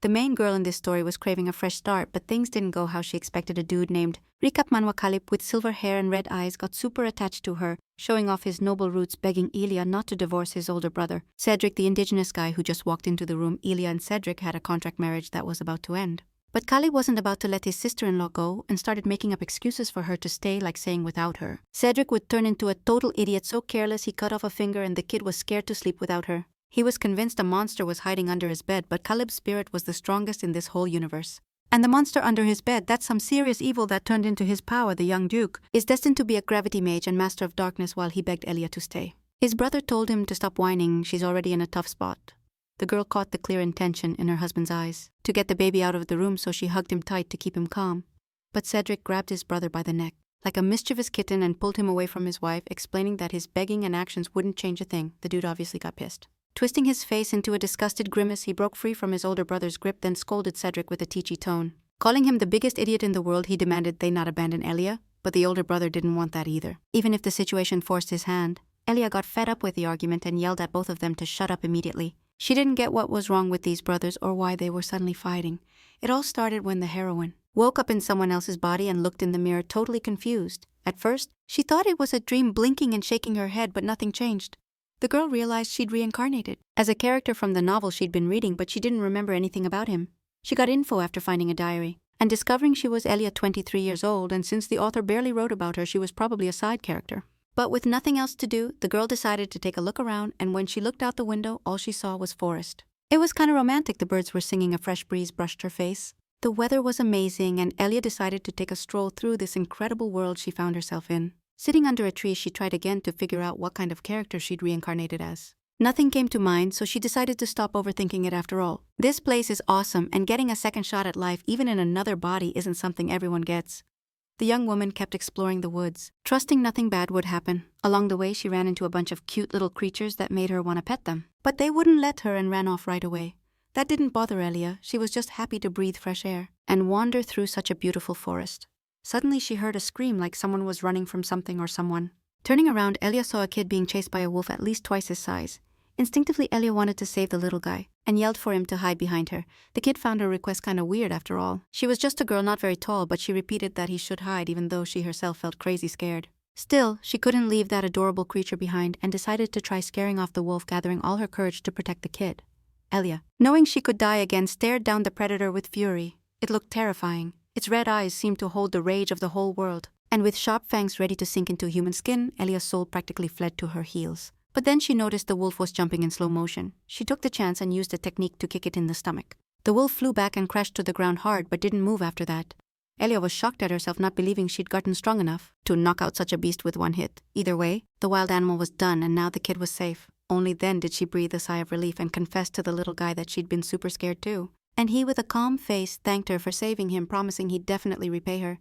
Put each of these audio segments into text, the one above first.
The main girl in this story was craving a fresh start, but things didn't go how she expected. A dude named manhwarecap with silver hair and red eyes got super attached to her, showing off his noble roots, begging Elia not to divorce his older brother, Cedric, the indigenous guy who just walked into the room. Elia and Cedric had a contract marriage that was about to end. But Khalid wasn't about to let his sister-in-law go and started making up excuses for her to stay, like saying without her Cedric would turn into a total idiot, so careless he cut off a finger, and the kid was scared to sleep without her. He was convinced a monster was hiding under his bed, but Khalid's spirit was the strongest in this whole universe. And the monster under his bed, that's some serious evil that turned into his power. The young Duke is destined to be a gravity mage and master of darkness, while he begged Elia to stay. His brother told him to stop whining, she's already in a tough spot. The girl caught the clear intention in her husband's eyes, to get the baby out of the room, so she hugged him tight to keep him calm. But Cedric grabbed his brother by the neck, like a mischievous kitten, and pulled him away from his wife, explaining that his begging and actions wouldn't change a thing. The dude obviously got pissed. Twisting his face into a disgusted grimace, he broke free from his older brother's grip, then scolded Cedric with a teachy tone. Calling him the biggest idiot in the world, he demanded they not abandon Elia, but the older brother didn't want that either. Even if the situation forced his hand, Elia got fed up with the argument and yelled at both of them to shut up immediately. She didn't get what was wrong with these brothers or why they were suddenly fighting. It all started when the heroine woke up in someone else's body and looked in the mirror totally confused. At first, she thought it was a dream, blinking and shaking her head, but nothing changed. The girl realized she'd reincarnated as a character from the novel she'd been reading, but she didn't remember anything about him. She got info after finding a diary and discovering she was Elia, 23 years old, and since the author barely wrote about her, she was probably a side character. But with nothing else to do, the girl decided to take a look around, and when she looked out the window, all she saw was forest. It was kinda romantic. The birds were singing, a fresh breeze brushed her face. The weather was amazing, and Elia decided to take a stroll through this incredible world she found herself in. Sitting under a tree, she tried again to figure out what kind of character she'd reincarnated as. Nothing came to mind, so she decided to stop overthinking it after all. This place is awesome, and getting a second shot at life, even in another body, isn't something everyone gets. The young woman kept exploring the woods, trusting nothing bad would happen. Along the way, she ran into a bunch of cute little creatures that made her want to pet them. But they wouldn't let her and ran off right away. That didn't bother Elia. She was just happy to breathe fresh air and wander through such a beautiful forest. Suddenly, she heard a scream, like someone was running from something or someone. Turning around, Elia saw a kid being chased by a wolf at least twice his size. Instinctively, Elia wanted to save the little guy and yelled for him to hide behind her. The kid found her request kinda weird after all. She was just a girl, not very tall, but she repeated that he should hide even though she herself felt crazy scared. Still, she couldn't leave that adorable creature behind and decided to try scaring off the wolf, gathering all her courage to protect the kid. Elia, knowing she could die again, stared down the predator with fury. It looked terrifying. Its red eyes seemed to hold the rage of the whole world. And with sharp fangs ready to sink into human skin, Elia's soul practically fled to her heels. But then she noticed the wolf was jumping in slow motion. She took the chance and used a technique to kick it in the stomach. The wolf flew back and crashed to the ground hard, but didn't move after that. Elia was shocked at herself, not believing she'd gotten strong enough to knock out such a beast with one hit. Either way, the wild animal was done, and now the kid was safe. Only then did she breathe a sigh of relief and confess to the little guy that she'd been super scared too. And he, with a calm face, thanked her for saving him, promising he'd definitely repay her.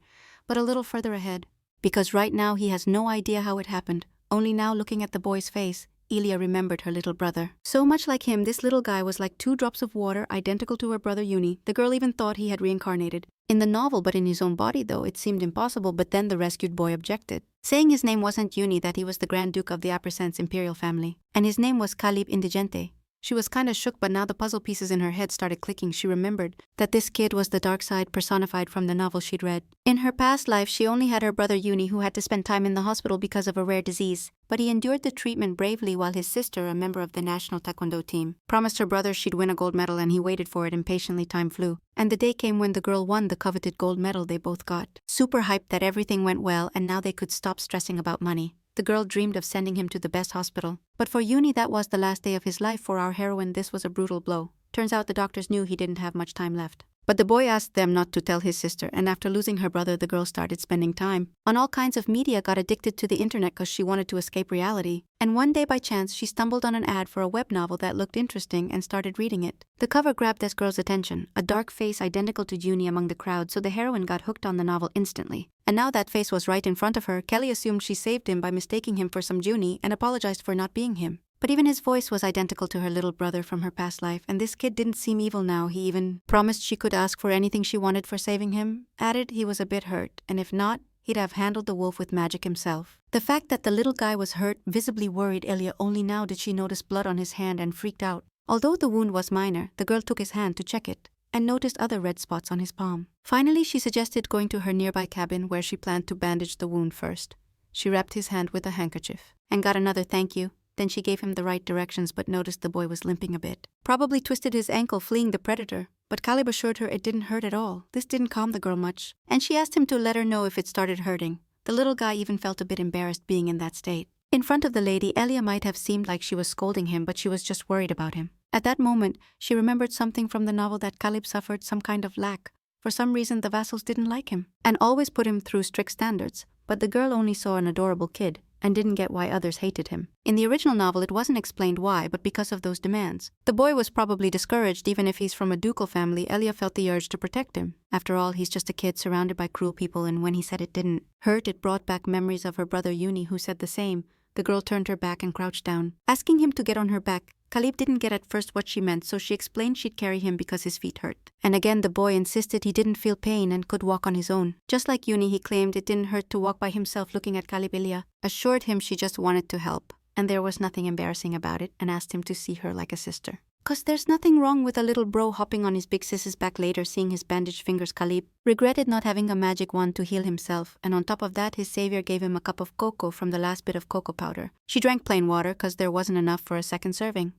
But a little further ahead, because right now he has no idea how it happened. Only now, looking at the boy's face, Elia remembered her little brother. So much like him, this little guy was like 2 drops of water, identical to her brother Uni. The girl even thought he had reincarnated in the novel, but in his own body, though it seemed impossible. But then the rescued boy objected, saying his name wasn't Uni, that he was the Grand Duke of the Apresence imperial family, and his name was Khalid Indigente. She was kinda shook, but now the puzzle pieces in her head started clicking. She remembered that this kid was the dark side personified from the novel she'd read. In her past life, she only had her brother Uni, who had to spend time in the hospital because of a rare disease. But he endured the treatment bravely, while his sister, a member of the national taekwondo team, promised her brother she'd win a gold medal, and he waited for it impatiently. Time flew, and the day came when the girl won the coveted gold medal they both got. Super hyped that everything went well, and now they could stop stressing about money. The girl dreamed of sending him to the best hospital. But for Uni, that was the last day of his life. For our heroine, this was a brutal blow. Turns out the doctors knew he didn't have much time left. But the boy asked them not to tell his sister, and after losing her brother, the girl started spending time on all kinds of media, got addicted to the internet because she wanted to escape reality. And one day by chance, she stumbled on an ad for a web novel that looked interesting and started reading it. The cover grabbed this girl's attention, a dark face identical to Uni among the crowd, so the heroine got hooked on the novel instantly. And now that face was right in front of her. Kelly assumed she saved him by mistaking him for some Juni and apologized for not being him. But even his voice was identical to her little brother from her past life, and this kid didn't seem evil now. He even promised she could ask for anything she wanted for saving him, added he was a bit hurt, and if not, he'd have handled the wolf with magic himself. The fact that the little guy was hurt visibly worried Elia. Only now did she notice blood on his hand and freaked out. Although the wound was minor, the girl took his hand to check it, and noticed other red spots on his palm. Finally, she suggested going to her nearby cabin where she planned to bandage the wound first. She wrapped his hand with a handkerchief and got another thank you. Then she gave him the right directions but noticed the boy was limping a bit. Probably twisted his ankle fleeing the predator, but Khalid assured her it didn't hurt at all. This didn't calm the girl much, and she asked him to let her know if it started hurting. The little guy even felt a bit embarrassed being in that state. In front of the lady, Elia might have seemed like she was scolding him, but she was just worried about him. At that moment, she remembered something from the novel that Khalid suffered some kind of lack. For some reason, the vassals didn't like him and always put him through strict standards, but the girl only saw an adorable kid and didn't get why others hated him. In the original novel, it wasn't explained why, but because of those demands. The boy was probably discouraged. Even if he's from a ducal family, Elia felt the urge to protect him. After all, he's just a kid surrounded by cruel people, and when he said it didn't hurt, it brought back memories of her brother Uni, who said the same. The girl turned her back and crouched down, asking him to get on her back. Khalid didn't get at first what she meant, so she explained she'd carry him because his feet hurt. And again the boy insisted he didn't feel pain and could walk on his own. Just like Uni, he claimed it didn't hurt to walk by himself. Looking at Khalid, Elia assured him she just wanted to help, and there was nothing embarrassing about it, and asked him to see her like a sister. "'Cause there's nothing wrong with a little bro hopping on his big sis's back." Later, seeing his bandaged fingers, Khalid regretted not having a magic wand to heal himself, and on top of that, his savior gave him a cup of cocoa from the last bit of cocoa powder. She drank plain water, 'cause there wasn't enough for a second serving.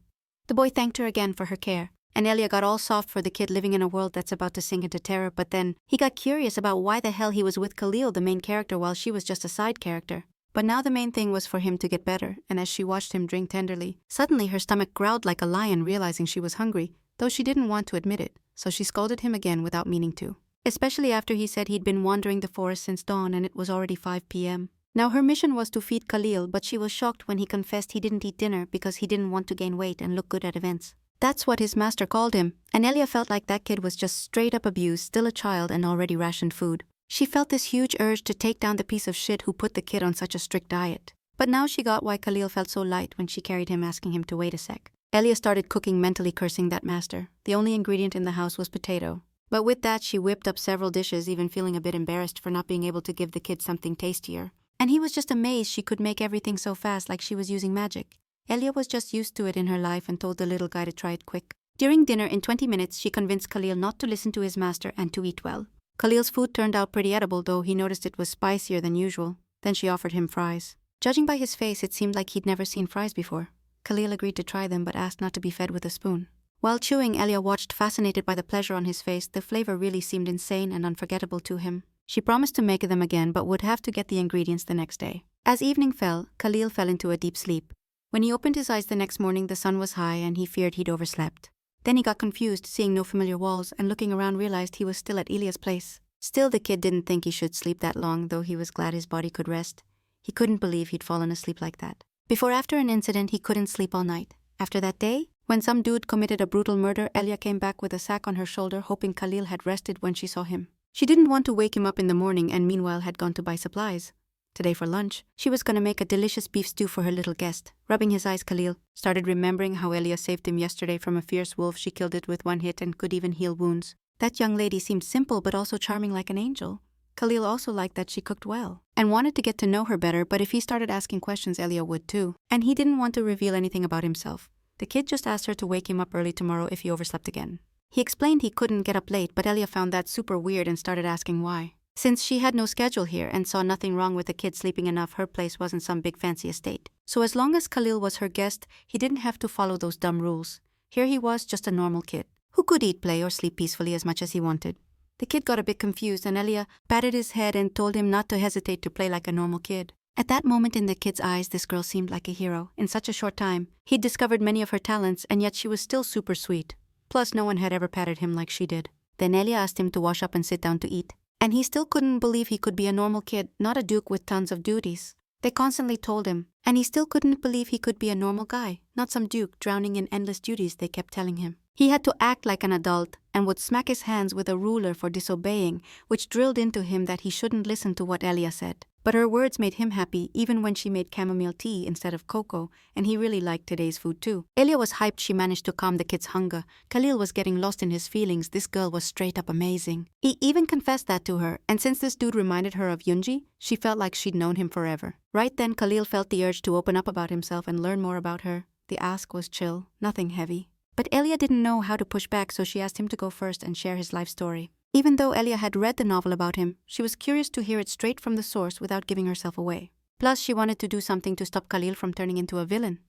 The boy thanked her again for her care, and Elia got all soft for the kid living in a world that's about to sink into terror, but then he got curious about why the hell he was with Khalil, the main character, while she was just a side character. But now the main thing was for him to get better, and as she watched him drink tenderly, suddenly her stomach growled like a lion, realizing she was hungry, though she didn't want to admit it, so she scolded him again without meaning to. Especially after he said he'd been wandering the forest since dawn and it was already 5 p.m. Now her mission was to feed Khalil, but she was shocked when he confessed he didn't eat dinner because he didn't want to gain weight and look good at events. That's what his master called him, and Elia felt like that kid was just straight up abused, still a child and already rationed food. She felt this huge urge to take down the piece of shit who put the kid on such a strict diet. But now she got why Khalil felt so light when she carried him, asking him to wait a sec. Elia started cooking, mentally cursing that master. The only ingredient in the house was potato. But with that, she whipped up several dishes, even feeling a bit embarrassed for not being able to give the kid something tastier. And he was just amazed she could make everything so fast, like she was using magic. Elia was just used to it in her life and told the little guy to try it quick. During dinner, in 20 minutes, she convinced Khalil not to listen to his master and to eat well. Khalil's food turned out pretty edible, though he noticed it was spicier than usual. Then she offered him fries. Judging by his face, it seemed like he'd never seen fries before. Khalil agreed to try them but asked not to be fed with a spoon. While chewing, Elia watched, fascinated by the pleasure on his face. The flavor really seemed insane and unforgettable to him. She promised to make them again but would have to get the ingredients the next day. As evening fell, Khalil fell into a deep sleep. When he opened his eyes the next morning, the sun was high and he feared he'd overslept. Then he got confused, seeing no familiar walls, and looking around realized he was still at Elia's place. Still, the kid didn't think he should sleep that long, though he was glad his body could rest. He couldn't believe he'd fallen asleep like that. After an incident, he couldn't sleep all night. After that day, when some dude committed a brutal murder, Elia came back with a sack on her shoulder, hoping Khalil had rested when she saw him. She didn't want to wake him up in the morning and meanwhile had gone to buy supplies. Today for lunch, she was gonna make a delicious beef stew for her little guest. Rubbing his eyes, Khalil started remembering how Elia saved him yesterday from a fierce wolf. She killed it with one hit and could even heal wounds. That young lady seemed simple but also charming like an angel. Khalil also liked that she cooked well and wanted to get to know her better, but if he started asking questions, Elia would too. And he didn't want to reveal anything about himself. The kid just asked her to wake him up early tomorrow if he overslept again. He explained he couldn't get up late, but Elia found that super weird and started asking why. Since she had no schedule here and saw nothing wrong with the kid sleeping enough, her place wasn't some big fancy estate. So as long as Khalil was her guest, he didn't have to follow those dumb rules. Here he was, just a normal kid, who could eat, play, or sleep peacefully as much as he wanted. The kid got a bit confused and Elia patted his head and told him not to hesitate to play like a normal kid. At that moment, in the kid's eyes, this girl seemed like a hero. In such a short time, he'd discovered many of her talents, and yet she was still super sweet. Plus, no one had ever patted him like she did. Then Elia asked him to wash up and sit down to eat. And he still couldn't believe he could be a normal kid, not a duke with tons of duties. They constantly told him. And he still couldn't believe he could be a normal guy, not some duke drowning in endless duties, they kept telling him. He had to act like an adult and would smack his hands with a ruler for disobeying, which drilled into him that he shouldn't listen to what Elia said. But her words made him happy, even when she made chamomile tea instead of cocoa, and he really liked today's food too. Elia was hyped she managed to calm the kid's hunger. Khalil was getting lost in his feelings. This girl was straight up amazing. He even confessed that to her, and since this dude reminded her of Yunji, she felt like she'd known him forever. Right then, Khalil felt the urge to open up about himself and learn more about her. The ask was chill, nothing heavy. But Elia didn't know how to push back, so she asked him to go first and share his life story. Even though Elia had read the novel about him, she was curious to hear it straight from the source without giving herself away. Plus, she wanted to do something to stop Khalil from turning into a villain.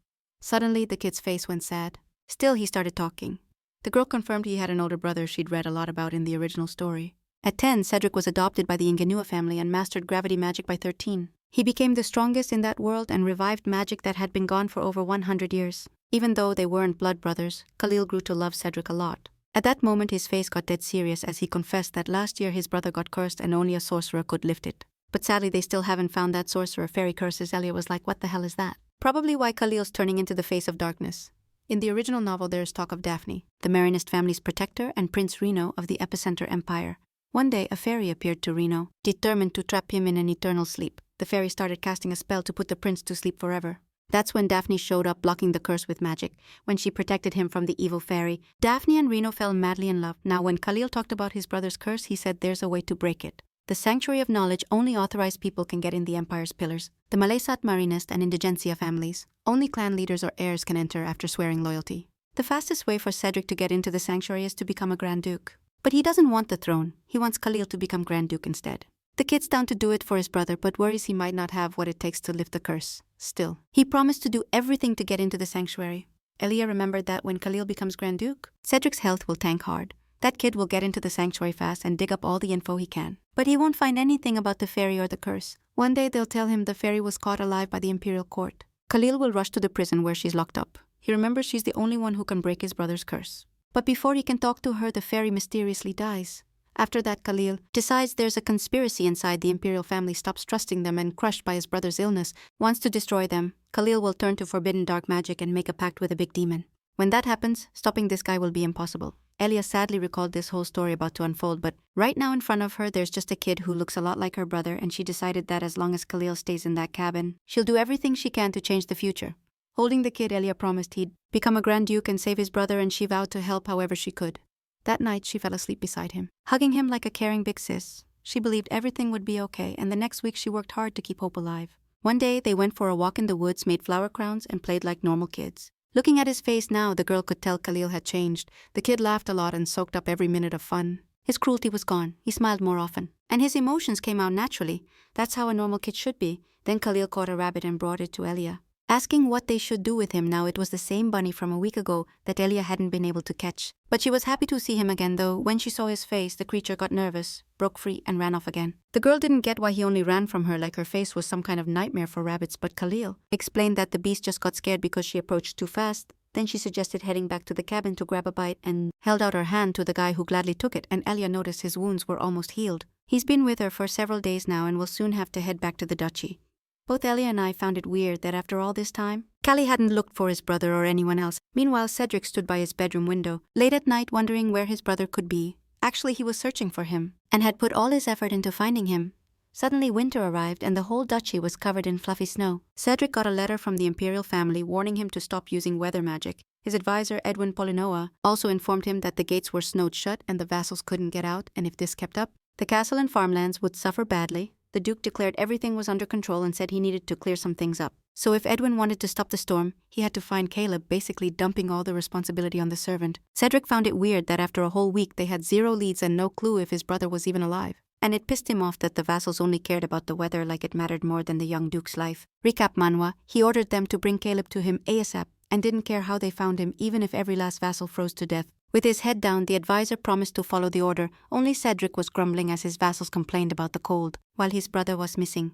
Suddenly, the kid's face went sad. Still, he started talking. The girl confirmed he had an older brother she'd read a lot about in the original story. At 10, Cedric was adopted by the Ingenua family and mastered gravity magic by 13. He became the strongest in that world and revived magic that had been gone for over 100 years. Even though they weren't blood brothers, Khalil grew to love Cedric a lot. At that moment, his face got dead serious as he confessed that last year his brother got cursed and only a sorcerer could lift it. But sadly, they still haven't found that sorcerer. Fairy curses. Elia was like, what the hell is that? Probably why Khalil's turning into the face of darkness. In the original novel, there is talk of Daphne, the Marinist family's protector, and Prince Reno of the Epicenter Empire. One day, a fairy appeared to Reno, determined to trap him in an eternal sleep. The fairy started casting a spell to put the prince to sleep forever. That's when Daphne showed up, blocking the curse with magic. When she protected him from the evil fairy, Daphne and Reno fell madly in love. Now, when Khalil talked about his brother's curse, he said there's a way to break it. The Sanctuary of Knowledge only authorized people can get in the Empire's pillars. The Malaysat, Marinist, and Indigencia families. Only clan leaders or heirs can enter after swearing loyalty. The fastest way for Cedric to get into the Sanctuary is to become a Grand Duke. But he doesn't want the throne. He wants Khalil to become Grand Duke instead. The kid's down to do it for his brother, but worries he might not have what it takes to lift the curse. Still, he promised to do everything to get into the Sanctuary. Elia remembered that when Khalil becomes Grand Duke, Cedric's health will tank hard. That kid will get into the Sanctuary fast and dig up all the info he can. But he won't find anything about the fairy or the curse. One day they'll tell him the fairy was caught alive by the Imperial Court. Khalil will rush to the prison where she's locked up. He remembers she's the only one who can break his brother's curse. But before he can talk to her, the fairy mysteriously dies. After that, Khalil decides there's a conspiracy inside the Imperial family, stops trusting them, and crushed by his brother's illness, wants to destroy them. Khalil will turn to forbidden dark magic and make a pact with a big demon. When that happens, stopping this guy will be impossible. Elia sadly recalled this whole story about to unfold, but right now in front of her there's just a kid who looks a lot like her brother, and she decided that as long as Khalil stays in that cabin, she'll do everything she can to change the future. Holding the kid, Elia promised he'd become a Grand Duke and save his brother, and she vowed to help however she could. That night, she fell asleep beside him, hugging him like a caring big sis. She believed everything would be okay, and the next week she worked hard to keep hope alive. One day, they went for a walk in the woods, made flower crowns, and played like normal kids. Looking at his face now, the girl could tell Khalil had changed. The kid laughed a lot and soaked up every minute of fun. His cruelty was gone. He smiled more often. And his emotions came out naturally. That's how a normal kid should be. Then Khalil caught a rabbit and brought it to Elia. Asking what they should do with him now, it was the same bunny from a week ago that Elia hadn't been able to catch. But she was happy to see him again, though when she saw his face, the creature got nervous, broke free, and ran off again. The girl didn't get why he only ran from her like her face was some kind of nightmare for rabbits, but Khalil explained that the beast just got scared because she approached too fast. Then she suggested heading back to the cabin to grab a bite and held out her hand to the guy who gladly took it, and Elia noticed his wounds were almost healed. He's been with her for several days now and will soon have to head back to the duchy. Both Elia and I found it weird that after all this time, Callie hadn't looked for his brother or anyone else. Meanwhile, Cedric stood by his bedroom window, late at night wondering where his brother could be. Actually, he was searching for him, and had put all his effort into finding him. Suddenly winter arrived and the whole duchy was covered in fluffy snow. Cedric got a letter from the imperial family warning him to stop using weather magic. His advisor, Edwin Polinoa, also informed him that the gates were snowed shut and the vassals couldn't get out, and if this kept up, the castle and farmlands would suffer badly. The Duke declared everything was under control and said he needed to clear some things up. So if Edwin wanted to stop the storm, he had to find Caleb, basically dumping all the responsibility on the servant. Cedric found it weird that after a whole week they had 0 leads and no clue if his brother was even alive. And it pissed him off that the vassals only cared about the weather like it mattered more than the young Duke's life. Recap Manhwa, he ordered them to bring Caleb to him ASAP and didn't care how they found him, even if every last vassal froze to death. With his head down, the advisor promised to follow the order. Only Cedric was grumbling as his vassals complained about the cold, while his brother was missing.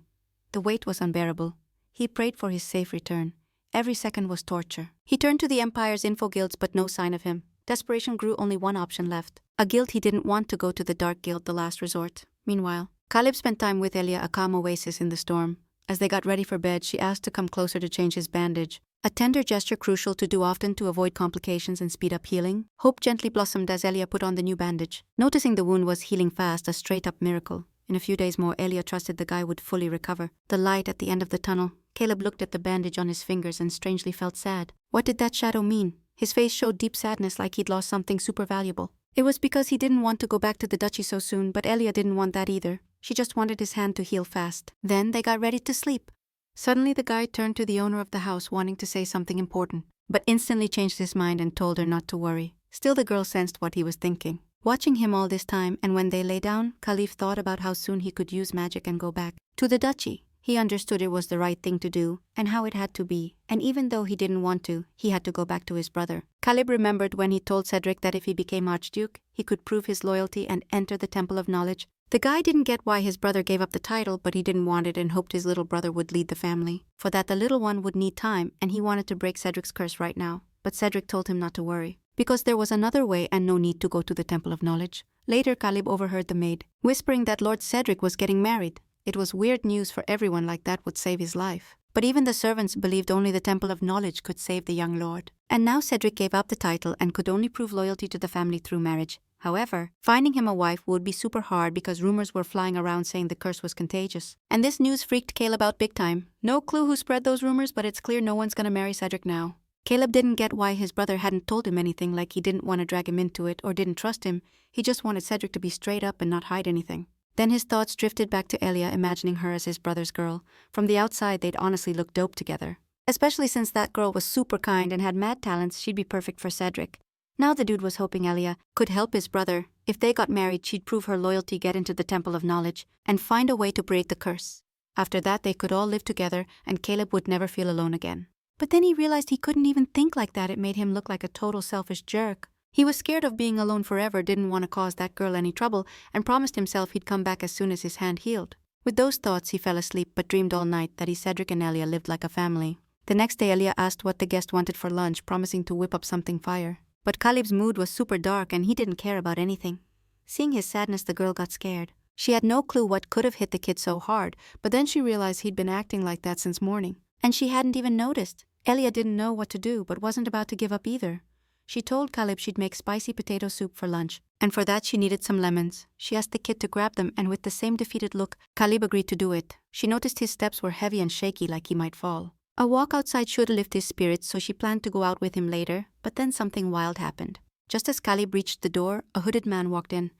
The wait was unbearable. He prayed for his safe return. Every second was torture. He turned to the Empire's info guilds, but no sign of him. Desperation grew, only one option left. A guild he didn't want to go to, the Dark Guild, the last resort. Meanwhile, Khalid spent time with Elia, a calm oasis in the storm. As they got ready for bed, she asked to come closer to change his bandage. A tender gesture crucial to do often to avoid complications and speed up healing. Hope gently blossomed as Elia put on the new bandage. Noticing the wound was healing fast, a straight-up miracle. In a few days more, Elia trusted the guy would fully recover. The light at the end of the tunnel. Caleb looked at the bandage on his fingers and strangely felt sad. What did that shadow mean? His face showed deep sadness, like he'd lost something super valuable. It was because he didn't want to go back to the duchy so soon, but Elia didn't want that either. She just wanted his hand to heal fast. Then they got ready to sleep. Suddenly the guy turned to the owner of the house, wanting to say something important. but instantly changed his mind and told her not to worry. Still, the girl sensed what he was thinking. Watching him all this time, and when they lay down, Khalid thought about how soon he could use magic and go back to the duchy. He understood it was the right thing to do, and how it had to be, and even though he didn't want to, he had to go back to his brother. Khalid remembered when he told Cedric that if he became Archduke, he could prove his loyalty and enter the Temple of Knowledge. The guy didn't get why his brother gave up the title, but he didn't want it and hoped his little brother would lead the family. For that, the little one would need time, and he wanted to break Cedric's curse right now. But Cedric told him not to worry, because there was another way and no need to go to the Temple of Knowledge. Later, Khalid overheard the maid whispering that Lord Cedric was getting married. It was weird news for everyone, like that would save his life. But even the servants believed only the Temple of Knowledge could save the young lord. And now Cedric gave up the title and could only prove loyalty to the family through marriage. However, finding him a wife would be super hard because rumors were flying around saying the curse was contagious. And this news freaked Caleb out big time. No clue who spread those rumors, but it's clear no one's gonna marry Cedric now. Caleb didn't get why his brother hadn't told him anything, like he didn't want to drag him into it or didn't trust him. He just wanted Cedric to be straight up and not hide anything. Then his thoughts drifted back to Elia, imagining her as his brother's girl. From the outside, they'd honestly look dope together. Especially since that girl was super kind and had mad talents, she'd be perfect for Cedric. Now the dude was hoping Elia could help his brother. If they got married, she'd prove her loyalty, get into the Temple of Knowledge, and find a way to break the curse. After that, they could all live together, and Caleb would never feel alone again. But then he realized he couldn't even think like that. It made him look like a total selfish jerk. He was scared of being alone forever, didn't want to cause that girl any trouble, and promised himself he'd come back as soon as his hand healed. With those thoughts, he fell asleep but dreamed all night that Cedric and Elia lived like a family. The next day, Elia asked what the guest wanted for lunch, promising to whip up something fire. But Khalid's mood was super dark and he didn't care about anything. Seeing his sadness, the girl got scared. She had no clue what could have hit the kid so hard, but then she realized he'd been acting like that since morning. And she hadn't even noticed. Elia didn't know what to do, but wasn't about to give up either. She told Khalid she'd make spicy potato soup for lunch, and for that she needed some lemons. She asked the kid to grab them, and with the same defeated look, Khalid agreed to do it. She noticed his steps were heavy and shaky, like he might fall. A walk outside should lift his spirits, so she planned to go out with him later, but then something wild happened. Just as Khalid reached the door, a hooded man walked in.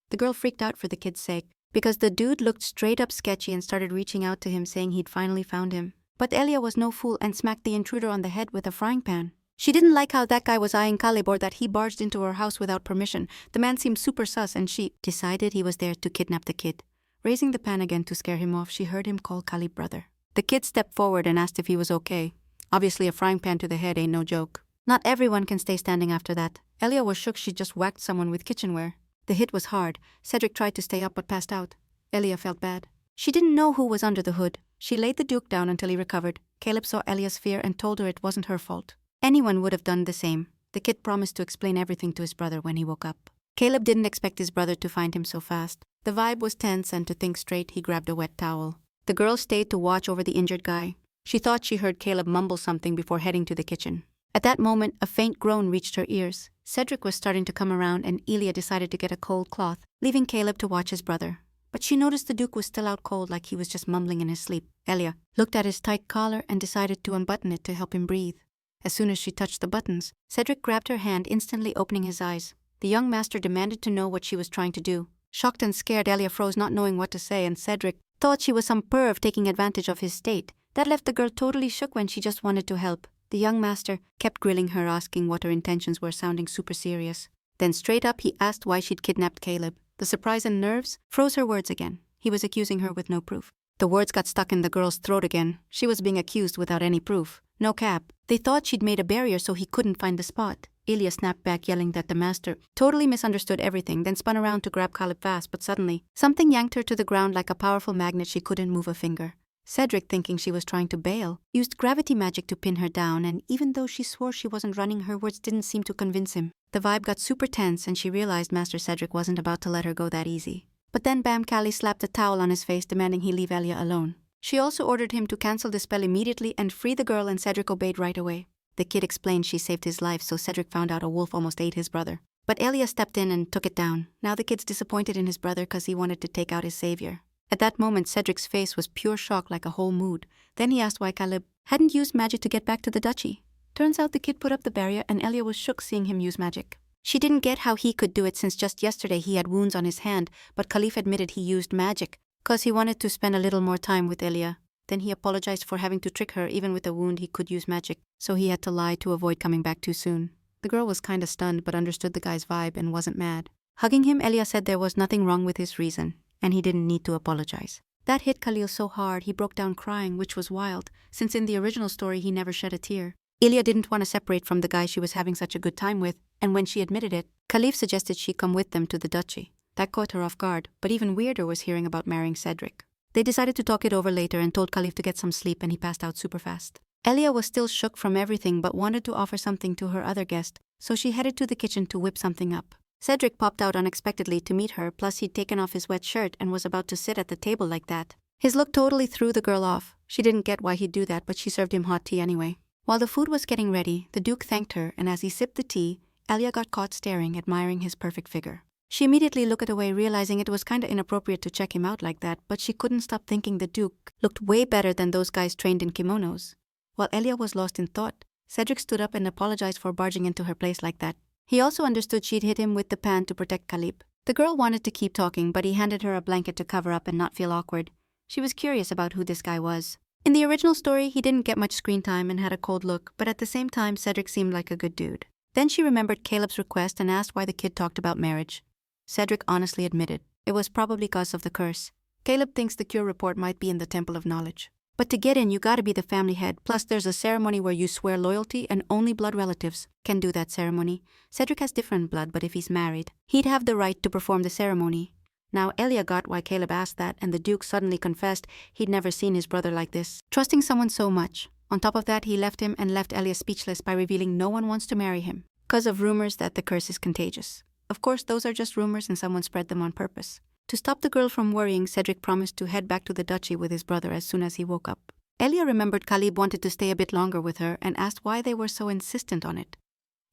The girl freaked out for the kid's sake, because the dude looked straight up sketchy and started reaching out to him, saying he'd finally found him. But Elia was no fool and smacked the intruder on the head with a frying pan. She didn't like how that guy was eyeing Khalid, or that he barged into her house without permission. The man seemed super sus, and she decided he was there to kidnap the kid. Raising the pan again to scare him off, she heard him call Khalid brother. The kid stepped forward and asked if he was okay. Obviously, a frying pan to the head ain't no joke. Not everyone can stay standing after that. Elia was shook she just whacked someone with kitchenware. The hit was hard. Cedric tried to stay up but passed out. Elia felt bad. She didn't know who was under the hood. She laid the Duke down until he recovered. Caleb saw Elia's fear and told her it wasn't her fault. Anyone would have done the same. The kid promised to explain everything to his brother when he woke up. Caleb didn't expect his brother to find him so fast. The vibe was tense, and to think straight, he grabbed a wet towel. The girl stayed to watch over the injured guy. She thought she heard Caleb mumble something before heading to the kitchen. At that moment, a faint groan reached her ears. Cedric was starting to come around, and Elia decided to get a cold cloth, leaving Caleb to watch his brother. But she noticed the Duke was still out cold, like he was just mumbling in his sleep. Elia looked at his tight collar and decided to unbutton it to help him breathe. As soon as she touched the buttons, Cedric grabbed her hand, instantly opening his eyes. The young master demanded to know what she was trying to do. Shocked and scared, Elia froze, not knowing what to say, and Cedric thought she was some perv taking advantage of his state. That left the girl totally shook when she just wanted to help. The young master kept grilling her, asking what her intentions were, sounding super serious. Then straight up he asked why she'd kidnapped Caleb. The surprise and nerves froze her words again. He was accusing her with no proof. The words got stuck in the girl's throat again. She was being accused without any proof. No cap. They thought she'd made a barrier so he couldn't find the spot. Elia snapped back, yelling that the master totally misunderstood everything, then spun around to grab Khalid fast, but suddenly, something yanked her to the ground like a powerful magnet. She couldn't move a finger. Cedric, thinking she was trying to bail, used gravity magic to pin her down, and even though she swore she wasn't running, her words didn't seem to convince him. The vibe got super tense, and she realized Master Cedric wasn't about to let her go that easy. But then Bam Khalid slapped a towel on his face, demanding he leave Elia alone. She also ordered him to cancel the spell immediately and free the girl, and Cedric obeyed right away. The kid explained she saved his life, so Cedric found out a wolf almost ate his brother. But Elia stepped in and took it down. Now the kid's disappointed in his brother because he wanted to take out his savior. At that moment, Cedric's face was pure shock, like a whole mood. Then he asked why Khalid hadn't used magic to get back to the duchy. Turns out the kid put up the barrier, and Elia was shook seeing him use magic. She didn't get how he could do it, since just yesterday he had wounds on his hand, but Khalid admitted he used magic because he wanted to spend a little more time with Elia. Then he apologized for having to trick her. Even with a wound, he could use magic, so he had to lie to avoid coming back too soon. The girl was kinda stunned but understood the guy's vibe and wasn't mad. Hugging him, Elia said there was nothing wrong with his reason, and he didn't need to apologize. That hit Khalil so hard he broke down crying, which was wild, since in the original story he never shed a tear. Elia didn't want to separate from the guy she was having such a good time with, and when she admitted it, Khalif suggested she come with them to the duchy. That caught her off guard, but even weirder was hearing about marrying Cedric. They decided to talk it over later and told Khalif to get some sleep, and he passed out super fast. Elia was still shook from everything but wanted to offer something to her other guest, so she headed to the kitchen to whip something up. Cedric popped out unexpectedly to meet her, plus he'd taken off his wet shirt and was about to sit at the table like that. His look totally threw the girl off. She didn't get why he'd do that, but she served him hot tea anyway. While the food was getting ready, the Duke thanked her, and as he sipped the tea, Elia got caught staring, admiring his perfect figure. She immediately looked away, realizing it was kinda inappropriate to check him out like that, but she couldn't stop thinking the Duke looked way better than those guys trained in kimonos. While Elia was lost in thought, Cedric stood up and apologized for barging into her place like that. He also understood she'd hit him with the pan to protect Khalid. The girl wanted to keep talking, but he handed her a blanket to cover up and not feel awkward. She was curious about who this guy was. In the original story, he didn't get much screen time and had a cold look, but at the same time, Cedric seemed like a good dude. Then she remembered Caleb's request and asked why the kid talked about marriage. Cedric honestly admitted it was probably because of the curse. Caleb thinks the cure report might be in the Temple of Knowledge. But to get in, you gotta be the family head, plus there's a ceremony where you swear loyalty and only blood relatives can do that ceremony. Cedric has different blood, but if he's married, he'd have the right to perform the ceremony. Now Elia got why Caleb asked that, and the Duke suddenly confessed he'd never seen his brother like this, trusting someone so much. On top of that, he left him and left Elia speechless by revealing no one wants to marry him, because of rumors that the curse is contagious. Of course, those are just rumors and someone spread them on purpose. To stop the girl from worrying, Cedric promised to head back to the duchy with his brother as soon as he woke up. Elia remembered Khalid wanted to stay a bit longer with her and asked why they were so insistent on it.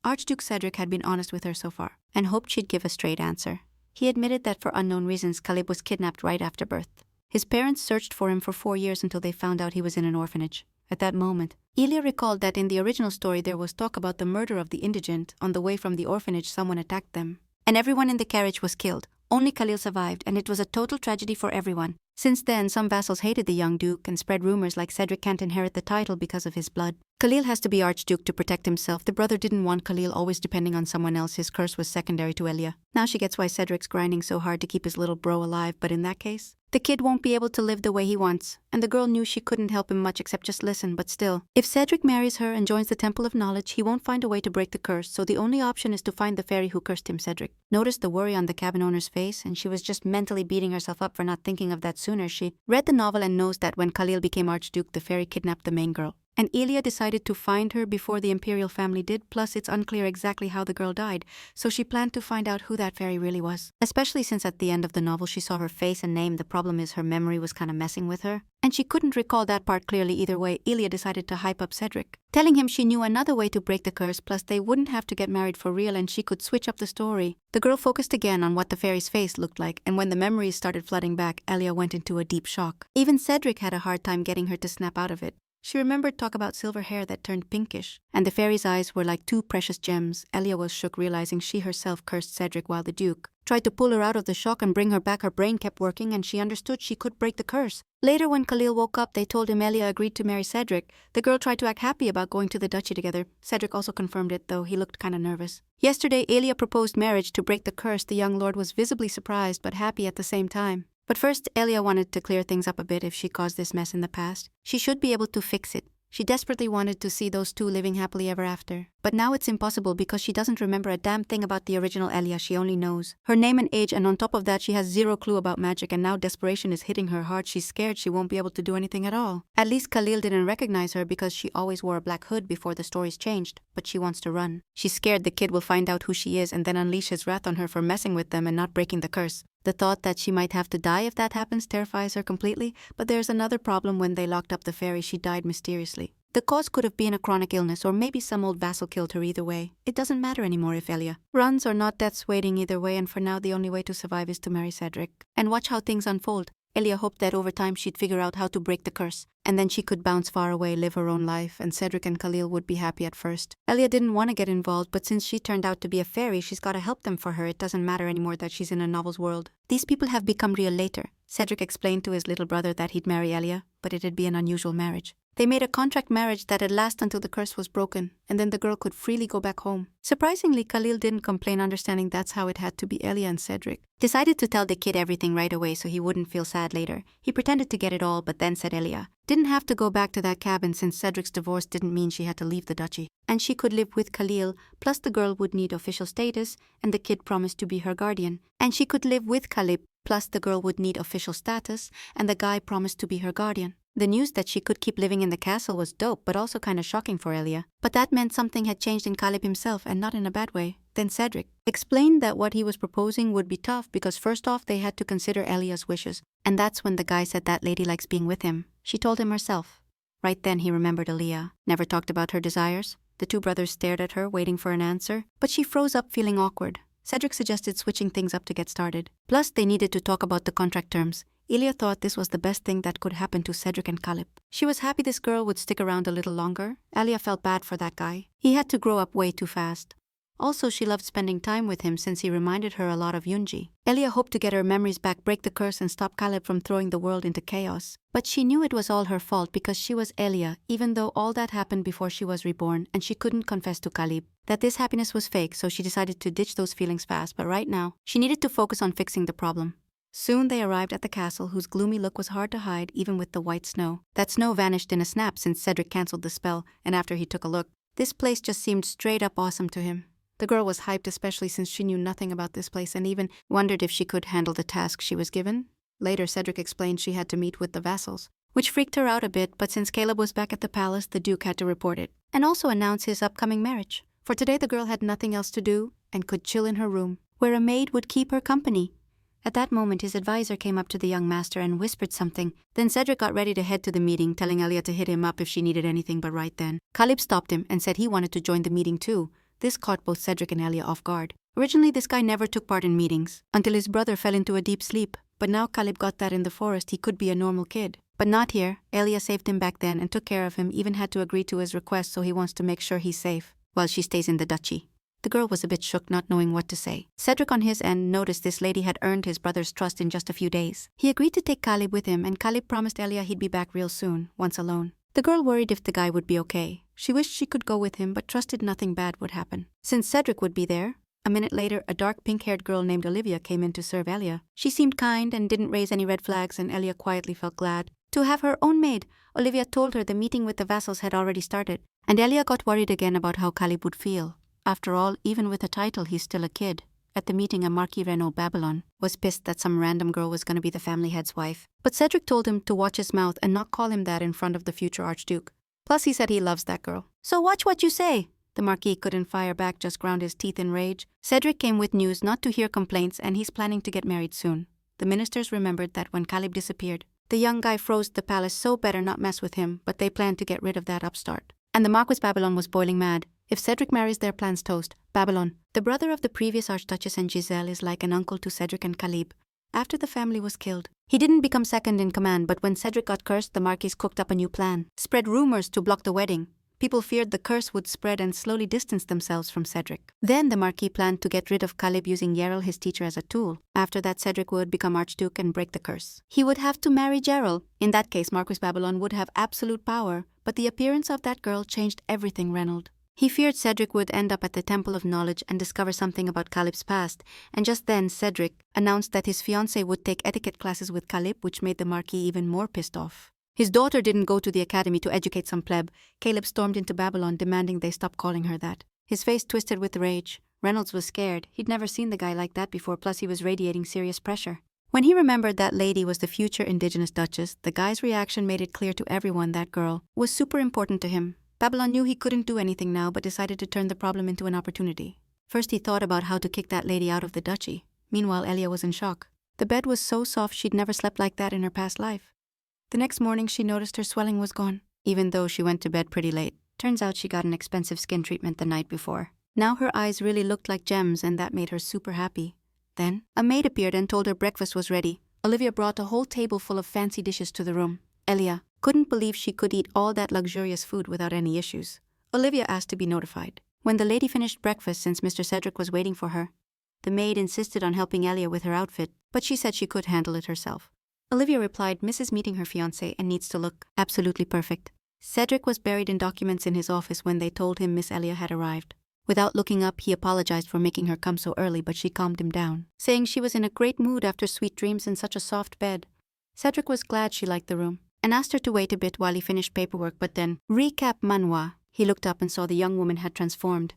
Archduke Cedric had been honest with her so far, and hoped she'd give a straight answer. He admitted that for unknown reasons, Khalid was kidnapped right after birth. His parents searched for him for 4 years until they found out he was in an orphanage. At that moment, Elia recalled that in the original story there was talk about the murder of the indigent. On the way from the orphanage, someone attacked them, and everyone in the carriage was killed. Only Khalil survived, and it was a total tragedy for everyone. Since then, some vassals hated the young duke and spread rumors like Cedric can't inherit the title because of his blood. Khalil has to be Archduke to protect himself. The brother didn't want Khalil always depending on someone else. His curse was secondary to Elia. Now she gets why Cedric's grinding so hard to keep his little bro alive, but in that case, the kid won't be able to live the way he wants, and the girl knew she couldn't help him much except just listen, but still. If Cedric marries her and joins the Temple of Knowledge, he won't find a way to break the curse, so the only option is to find the fairy who cursed him. Cedric noticed the worry on the cabin owner's face, and she was just mentally beating herself up for not thinking of that sooner. She read the novel and knows that when Khalil became Archduke, the fairy kidnapped the main girl. And Elia decided to find her before the imperial family did, plus it's unclear exactly how the girl died, so she planned to find out who that fairy really was. Especially since at the end of the novel she saw her face and name. The problem is her memory was kinda messing with her, and she couldn't recall that part clearly either way. Elia decided to hype up Cedric, telling him she knew another way to break the curse, plus they wouldn't have to get married for real and she could switch up the story. The girl focused again on what the fairy's face looked like, and when the memories started flooding back, Elia went into a deep shock. Even Cedric had a hard time getting her to snap out of it. She remembered talk about silver hair that turned pinkish, and the fairy's eyes were like 2 precious gems. Elia was shook, realizing she herself cursed Cedric while the Duke tried to pull her out of the shock and bring her back. Her brain kept working and she understood she could break the curse. Later when Khalil woke up, they told him Elia agreed to marry Cedric. The girl tried to act happy about going to the duchy together. Cedric also confirmed it, though he looked kinda nervous. Yesterday, Elia proposed marriage to break the curse. The young lord was visibly surprised but happy at the same time. But first, Elia wanted to clear things up a bit. If she caused this mess in the past, she should be able to fix it. She desperately wanted to see those two living happily ever after. But now it's impossible because she doesn't remember a damn thing about the original Elia. She only knows her name and age, and on top of that she has zero clue about magic, and now desperation is hitting her hard. She's scared she won't be able to do anything at all. At least Khalil didn't recognize her because she always wore a black hood before the stories changed, but she wants to run. She's scared the kid will find out who she is and then unleash his wrath on her for messing with them and not breaking the curse. The thought that she might have to die if that happens terrifies her completely, but there's another problem. When they locked up the fairy, she died mysteriously. The cause could have been a chronic illness, or maybe some old vassal killed her. Either way, it doesn't matter anymore if Elia runs or not. Death's waiting either way, and for now the only way to survive is to marry Cedric and watch how things unfold. Elia hoped that over time she'd figure out how to break the curse, and then she could bounce far away, live her own life, and Cedric and Khalil would be happy at first. Elia didn't want to get involved, but since she turned out to be a fairy, she's gotta help them. For her, it doesn't matter anymore that she's in a novel's world. These people have become real later, Cedric explained to his little brother that he'd marry Elia, but it'd be an unusual marriage. They made a contract marriage that'd last until the curse was broken, and then the girl could freely go back home. Surprisingly, Khalil didn't complain, understanding that's how it had to be. Elia and Cedric decided to tell the kid everything right away so he wouldn't feel sad later. He pretended to get it all, but then said Elia didn't have to go back to that cabin since Cedric's divorce didn't mean she had to leave the duchy. And she could live with Khalil, plus the girl would need official status, and the kid promised to be her guardian. And she could live with Khalid, plus the girl would need official status, and the guy promised to be her guardian. The news that she could keep living in the castle was dope, but also kinda shocking for Elia. But that meant something had changed in Khalid himself, and not in a bad way. Then Cedric explained that what he was proposing would be tough because first off they had to consider Elia's wishes, and that's when the guy said that lady likes being with him. She told him herself. Right then he remembered Elia never talked about her desires. The two brothers stared at her, waiting for an answer, but she froze up, feeling awkward. Cedric suggested switching things up to get started. Plus, they needed to talk about the contract terms. Elia thought this was the best thing that could happen to Cedric and Khalid. She was happy this girl would stick around a little longer. Elia felt bad for that guy. He had to grow up way too fast. Also, she loved spending time with him since he reminded her a lot of Yoonji. Elia hoped to get her memories back, break the curse, and stop Khalid from throwing the world into chaos. But she knew it was all her fault because she was Elia, even though all that happened before she was reborn, and she couldn't confess to Khalid that this happiness was fake, so she decided to ditch those feelings fast. But right now, she needed to focus on fixing the problem. Soon they arrived at the castle, whose gloomy look was hard to hide even with the white snow. That snow vanished in a snap since Cedric cancelled the spell, and after he took a look, this place just seemed straight up awesome to him. The girl was hyped, especially since she knew nothing about this place and even wondered if she could handle the task she was given. Later, Cedric explained she had to meet with the vassals, which freaked her out a bit, but since Caleb was back at the palace, the Duke had to report it, and also announce his upcoming marriage. For today the girl had nothing else to do and could chill in her room, where a maid would keep her company. At that moment, his advisor came up to the young master and whispered something. Then Cedric got ready to head to the meeting, telling Elia to hit him up if she needed anything, but right then, Khalid stopped him and said he wanted to join the meeting too. This caught both Cedric and Elia off guard. Originally, this guy never took part in meetings, until his brother fell into a deep sleep. But now Khalid got that in the forest he could be a normal kid. But not here. Elia saved him back then and took care of him, even had to agree to his request, so he wants to make sure he's safe while she stays in the duchy. The girl was a bit shook, not knowing what to say. Cedric on his end noticed this lady had earned his brother's trust in just a few days. He agreed to take Khalid with him, and Khalid promised Elia he'd be back real soon, once alone. The girl worried if the guy would be okay. She wished she could go with him, but trusted nothing bad would happen, since Cedric would be there. A minute later, a dark pink-haired girl named Olivia came in to serve Elia. She seemed kind and didn't raise any red flags, and Elia quietly felt glad to have her own maid. Olivia told her the meeting with the vassals had already started, and Elia got worried again about how Khalid would feel. After all, even with a title, he's still a kid. At the meeting, a Marquis Renault Babylon was pissed that some random girl was going to be the family head's wife. But Cedric told him to watch his mouth and not call him that in front of the future Archduke. Plus, he said he loves that girl. So watch what you say. The Marquis couldn't fire back, just ground his teeth in rage. Cedric came with news not to hear complaints, and he's planning to get married soon. The ministers remembered that when Khalid disappeared, the young guy froze the palace, so better not mess with him, but they planned to get rid of that upstart. And the Marquis Babylon was boiling mad. If Cedric marries, their plans toast. Babylon, the brother of the previous Archduchess and Giselle, is like an uncle to Cedric and Khalid. After the family was killed, he didn't become second in command, but when Cedric got cursed, the Marquis cooked up a new plan. Spread rumors to block the wedding. People feared the curse would spread and slowly distance themselves from Cedric. Then the Marquis planned to get rid of Khalid using Yarel, his teacher, as a tool. After that, Cedric would become Archduke and break the curse. He would have to marry Yarel. In that case, Marquis Babylon would have absolute power, but the appearance of that girl changed everything. Reynolds. He feared Cedric would end up at the Temple of Knowledge and discover something about Khalid's past, and just then Cedric announced that his fiancée would take etiquette classes with Khalid, which made the Marquis even more pissed off. His daughter didn't go to the academy to educate some pleb. Caleb stormed into Babylon, demanding they stop calling her that. His face twisted with rage. Reynolds was scared. He'd never seen the guy like that before, plus he was radiating serious pressure. When he remembered that lady was the future indigenous duchess, the guy's reaction made it clear to everyone that girl was super important to him. Babylon knew he couldn't do anything now, but decided to turn the problem into an opportunity. First he thought about how to kick that lady out of the duchy. Meanwhile, Elia was in shock. The bed was so soft she'd never slept like that in her past life. The next morning she noticed her swelling was gone, even though she went to bed pretty late. Turns out she got an expensive skin treatment the night before. Now her eyes really looked like gems, and that made her super happy. Then, a maid appeared and told her breakfast was ready. Olivia brought a whole table full of fancy dishes to the room. Elia couldn't believe she could eat all that luxurious food without any issues. Olivia asked to be notified. When the lady finished breakfast, since Mr. Cedric was waiting for her, the maid insisted on helping Elia with her outfit, but she said she could handle it herself. Olivia replied, Mrs. meeting her fiancé and needs to look absolutely perfect. Cedric was buried in documents in his office when they told him Miss Elia had arrived. Without looking up, he apologized for making her come so early, but she calmed him down, saying she was in a great mood after sweet dreams in such a soft bed. Cedric was glad she liked the room, and asked her to wait a bit while he finished paperwork, but then, recap Manhwa. He looked up and saw the young woman had transformed.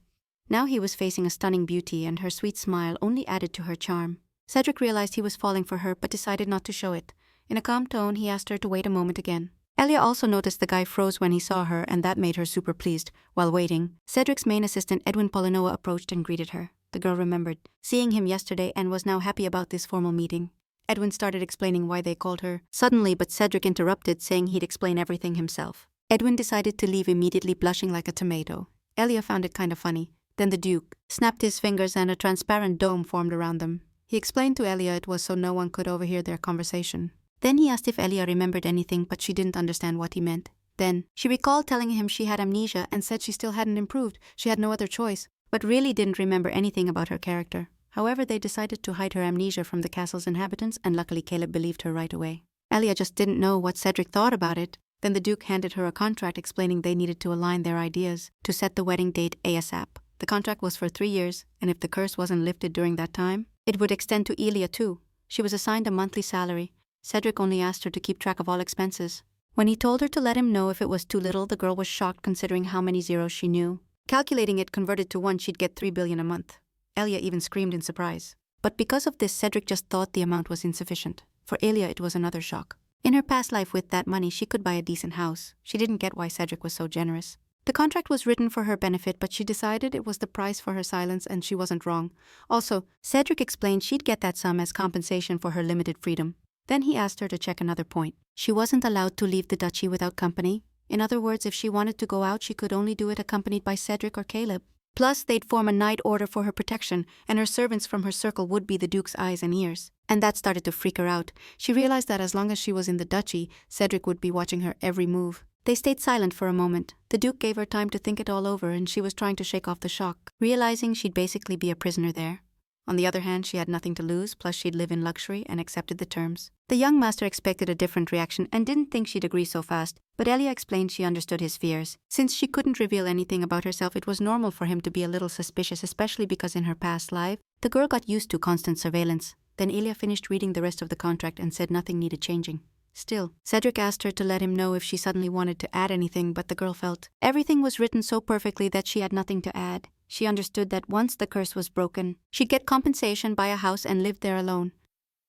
Now he was facing a stunning beauty, and her sweet smile only added to her charm. Cedric realized he was falling for her, but decided not to show it. In a calm tone, he asked her to wait a moment again. Elia also noticed the guy froze when he saw her, and that made her super pleased. While waiting, Cedric's main assistant Edwin Polinoa approached and greeted her. The girl remembered seeing him yesterday and was now happy about this formal meeting. Edwin started explaining why they called her suddenly, but Cedric interrupted, saying he'd explain everything himself. Edwin decided to leave immediately, blushing like a tomato. Elia found it kind of funny. Then the Duke snapped his fingers and a transparent dome formed around them. He explained to Elia it was so no one could overhear their conversation. Then he asked if Elia remembered anything, but she didn't understand what he meant. Then she recalled telling him she had amnesia and said she still hadn't improved, she had no other choice, but really didn't remember anything about her character. However, they decided to hide her amnesia from the castle's inhabitants, and luckily Caleb believed her right away. Elia just didn't know what Cedric thought about it. Then the Duke handed her a contract explaining they needed to align their ideas to set the wedding date ASAP. The contract was for 3 years, and if the curse wasn't lifted during that time, it would extend to Elia too. She was assigned a monthly salary. Cedric only asked her to keep track of all expenses. When he told her to let him know if it was too little, the girl was shocked considering how many zeros she knew. Calculating it converted to 1, she'd get 3 billion a month. Elia even screamed in surprise. But because of this, Cedric just thought the amount was insufficient. For Elia, it was another shock. In her past life, with that money, she could buy a decent house. She didn't get why Cedric was so generous. The contract was written for her benefit, but she decided it was the price for her silence, and she wasn't wrong. Also, Cedric explained she'd get that sum as compensation for her limited freedom. Then he asked her to check another point. She wasn't allowed to leave the duchy without company. In other words, if she wanted to go out, she could only do it accompanied by Cedric or Caleb. Plus, they'd form a night order for her protection, and her servants from her circle would be the Duke's eyes and ears. And that started to freak her out. She realized that as long as she was in the duchy, Cedric would be watching her every move. They stayed silent for a moment. The Duke gave her time to think it all over, and she was trying to shake off the shock, realizing she'd basically be a prisoner there. On the other hand, she had nothing to lose, plus she'd live in luxury and accepted the terms. The young master expected a different reaction and didn't think she'd agree so fast, but Elia explained she understood his fears. Since she couldn't reveal anything about herself, it was normal for him to be a little suspicious, especially because in her past life, the girl got used to constant surveillance. Then Elia finished reading the rest of the contract and said nothing needed changing. Still, Cedric asked her to let him know if she suddenly wanted to add anything, but the girl felt everything was written so perfectly that she had nothing to add. She understood that once the curse was broken, she'd get compensation, buy a house, and live there alone.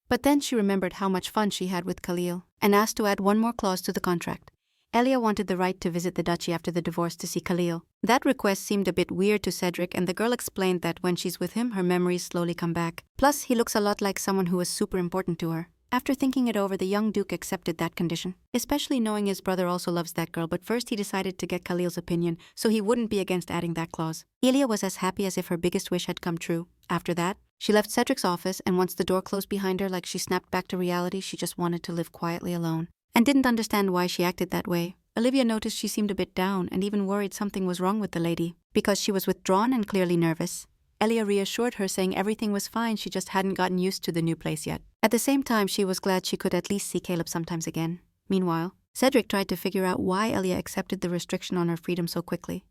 But then she remembered how much fun she had with Khalil, and asked to add one more clause to the contract. Elia wanted the right to visit the duchy after the divorce to see Khalil. That request seemed a bit weird to Cedric, and the girl explained that when she's with him, her memories slowly come back. Plus, he looks a lot like someone who was super important to her. After thinking it over, the young Duke accepted that condition, especially knowing his brother also loves that girl, but first he decided to get Khalil's opinion, so he wouldn't be against adding that clause. Elia was as happy as if her biggest wish had come true. After that, she left Cedric's office, and once the door closed behind her like she snapped back to reality, she just wanted to live quietly alone, and didn't understand why she acted that way. Olivia noticed she seemed a bit down, and even worried something was wrong with the lady, because she was withdrawn and clearly nervous. Elia reassured her, saying everything was fine, she just hadn't gotten used to the new place yet. At the same time, she was glad she could at least see Caleb sometimes again. Meanwhile, Cedric tried to figure out why Elia accepted the restriction on her freedom so quickly.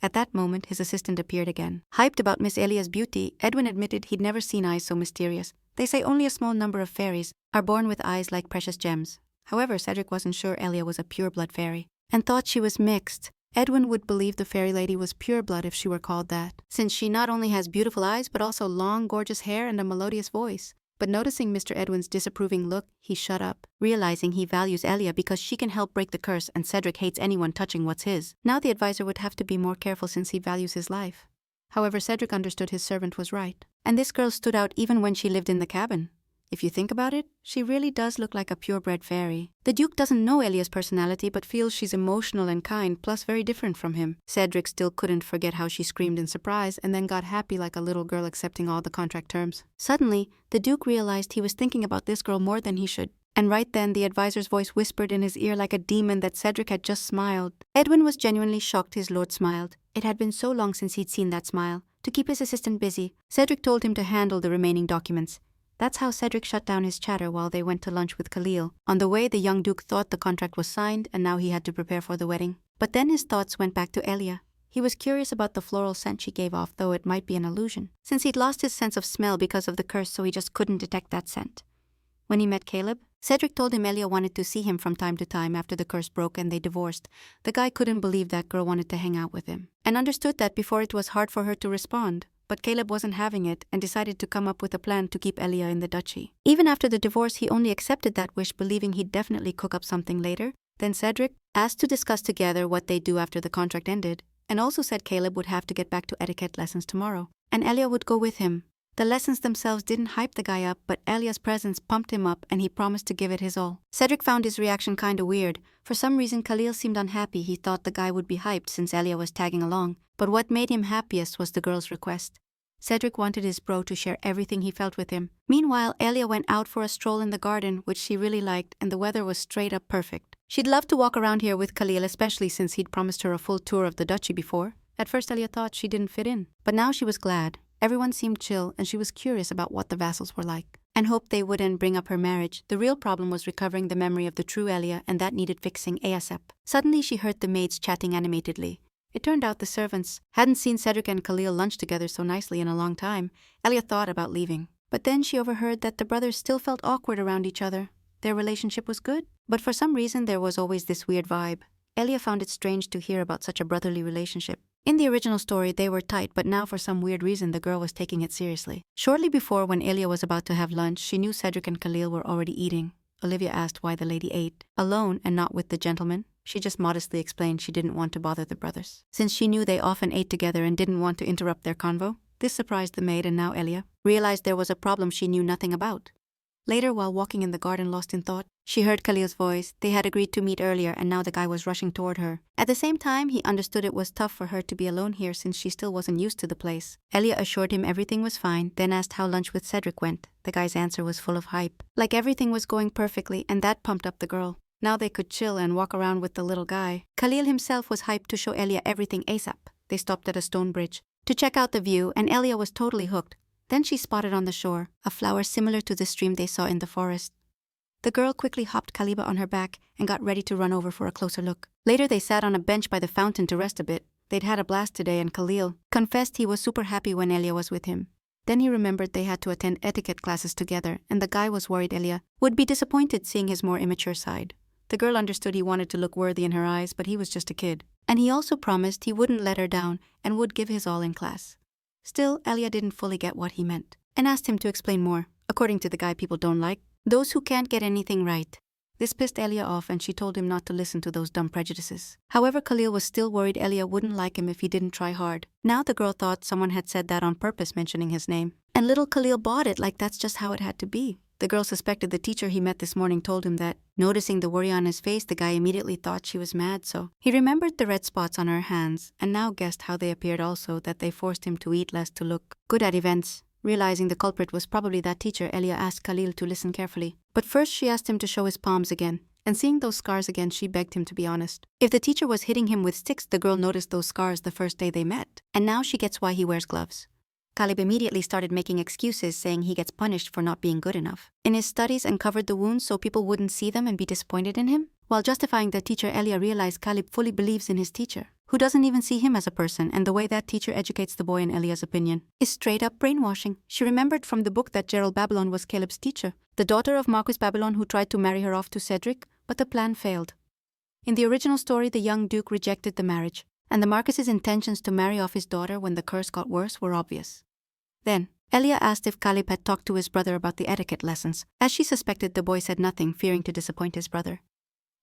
At that moment, his assistant appeared again. Hyped about Miss Elia's beauty, Edwin admitted he'd never seen eyes so mysterious. They say only a small number of fairies are born with eyes like precious gems. However, Cedric wasn't sure Elia was a pure-blood fairy, and thought she was mixed. Edwin would believe the fairy lady was pure blood if she were called that, since she not only has beautiful eyes but also long, gorgeous hair and a melodious voice. But noticing Mr. Edwin's disapproving look, he shut up, realizing he values Elia because she can help break the curse and Cedric hates anyone touching what's his. Now the advisor would have to be more careful since he values his life. However, Cedric understood his servant was right, and this girl stood out even when she lived in the cabin. If you think about it, she really does look like a purebred fairy. The Duke doesn't know Elia's personality but feels she's emotional and kind, plus very different from him. Cedric still couldn't forget how she screamed in surprise and then got happy like a little girl accepting all the contract terms. Suddenly, the Duke realized he was thinking about this girl more than he should. And right then, the advisor's voice whispered in his ear like a demon that Cedric had just smiled. Edwin was genuinely shocked his lord smiled. It had been so long since he'd seen that smile. To keep his assistant busy, Cedric told him to handle the remaining documents. That's how Cedric shut down his chatter while they went to lunch with Khalil. On the way, the young Duke thought the contract was signed and now he had to prepare for the wedding. But then his thoughts went back to Elia. He was curious about the floral scent she gave off, though it might be an illusion, since he'd lost his sense of smell because of the curse, so he just couldn't detect that scent. When he met Caleb, Cedric told him Elia wanted to see him from time to time after the curse broke and they divorced. The guy couldn't believe that girl wanted to hang out with him, and understood that before it was hard for her to respond. But Caleb wasn't having it and decided to come up with a plan to keep Elia in the duchy. Even after the divorce, he only accepted that wish, believing he'd definitely cook up something later. Then Cedric asked to discuss together what they'd do after the contract ended, and also said Caleb would have to get back to etiquette lessons tomorrow, and Elia would go with him. The lessons themselves didn't hype the guy up, but Elia's presence pumped him up and he promised to give it his all. Cedric found his reaction kinda weird. For some reason, Khalil seemed unhappy. He thought the guy would be hyped since Elia was tagging along, but what made him happiest was the girl's request. Cedric wanted his bro to share everything he felt with him. Meanwhile, Elia went out for a stroll in the garden, which she really liked, and the weather was straight up perfect. She'd love to walk around here with Khalil, especially since he'd promised her a full tour of the duchy before. At first, Elia thought she didn't fit in, but now she was glad. Everyone seemed chill, and she was curious about what the vassals were like, and hoped they wouldn't bring up her marriage. The real problem was recovering the memory of the true Elia, and that needed fixing ASAP. Suddenly, she heard the maids chatting animatedly. It turned out the servants hadn't seen Cedric and Khalil lunch together so nicely in a long time. Elia thought about leaving, but then she overheard that the brothers still felt awkward around each other. Their relationship was good, but for some reason there was always this weird vibe. Elia found it strange to hear about such a brotherly relationship. In the original story, they were tight, but now for some weird reason the girl was taking it seriously. Shortly before, when Elia was about to have lunch, she knew Cedric and Khalil were already eating. Olivia asked why the lady ate alone and not with the gentleman. She just modestly explained she didn't want to bother the brothers, since she knew they often ate together and didn't want to interrupt their convo. This surprised the maid, and now Elia realized there was a problem she knew nothing about. Later, while walking in the garden lost in thought, she heard Khalil's voice. They had agreed to meet earlier, and now the guy was rushing toward her. At the same time, he understood it was tough for her to be alone here since she still wasn't used to the place. Elia assured him everything was fine, then asked how lunch with Cedric went. The guy's answer was full of hype, like everything was going perfectly, and that pumped up the girl. Now they could chill and walk around with the little guy. Khalil himself was hyped to show Elia everything ASAP. They stopped at a stone bridge to check out the view, and Elia was totally hooked. Then she spotted on the shore a flower similar to the stream they saw in the forest. The girl quickly hopped Khaliba on her back and got ready to run over for a closer look. Later they sat on a bench by the fountain to rest a bit. They'd had a blast today, and Khalil confessed he was super happy when Elia was with him. Then he remembered they had to attend etiquette classes together, and the guy was worried Elia would be disappointed seeing his more immature side. The girl understood he wanted to look worthy in her eyes, but he was just a kid. And he also promised he wouldn't let her down and would give his all in class. Still, Elia didn't fully get what he meant, and asked him to explain more. According to the guy people don't like, those who can't get anything right. This pissed Elia off, and she told him not to listen to those dumb prejudices. However, Khalil was still worried Elia wouldn't like him if he didn't try hard. Now the girl thought someone had said that on purpose, mentioning his name. And little Khalil bought it like that's just how it had to be. The girl suspected the teacher he met this morning told him that. Noticing the worry on his face, the guy immediately thought she was mad, so he remembered the red spots on her hands and now guessed how they appeared, also that they forced him to eat less to look good at events. Realizing the culprit was probably that teacher, Elia asked Khalil to listen carefully. But first she asked him to show his palms again, and seeing those scars again, she begged him to be honest. If the teacher was hitting him with sticks, the girl noticed those scars the first day they met, and now she gets why he wears gloves. Khalid immediately started making excuses, saying he gets punished for not being good enough in his studies and covered the wounds so people wouldn't see them and be disappointed in him. While justifying the teacher, Elia realized Khalid fully believes in his teacher, who doesn't even see him as a person, and the way that teacher educates the boy, in Elia's opinion, is straight up brainwashing. She remembered from the book that Gerald Babylon was Caleb's teacher, the daughter of Marquis Babylon, who tried to marry her off to Cedric, but the plan failed. In the original story, the young Duke rejected the marriage, and the Marquis's intentions to marry off his daughter when the curse got worse were obvious. Then, Elia asked if Khalid had talked to his brother about the etiquette lessons. As she suspected, the boy said nothing, fearing to disappoint his brother.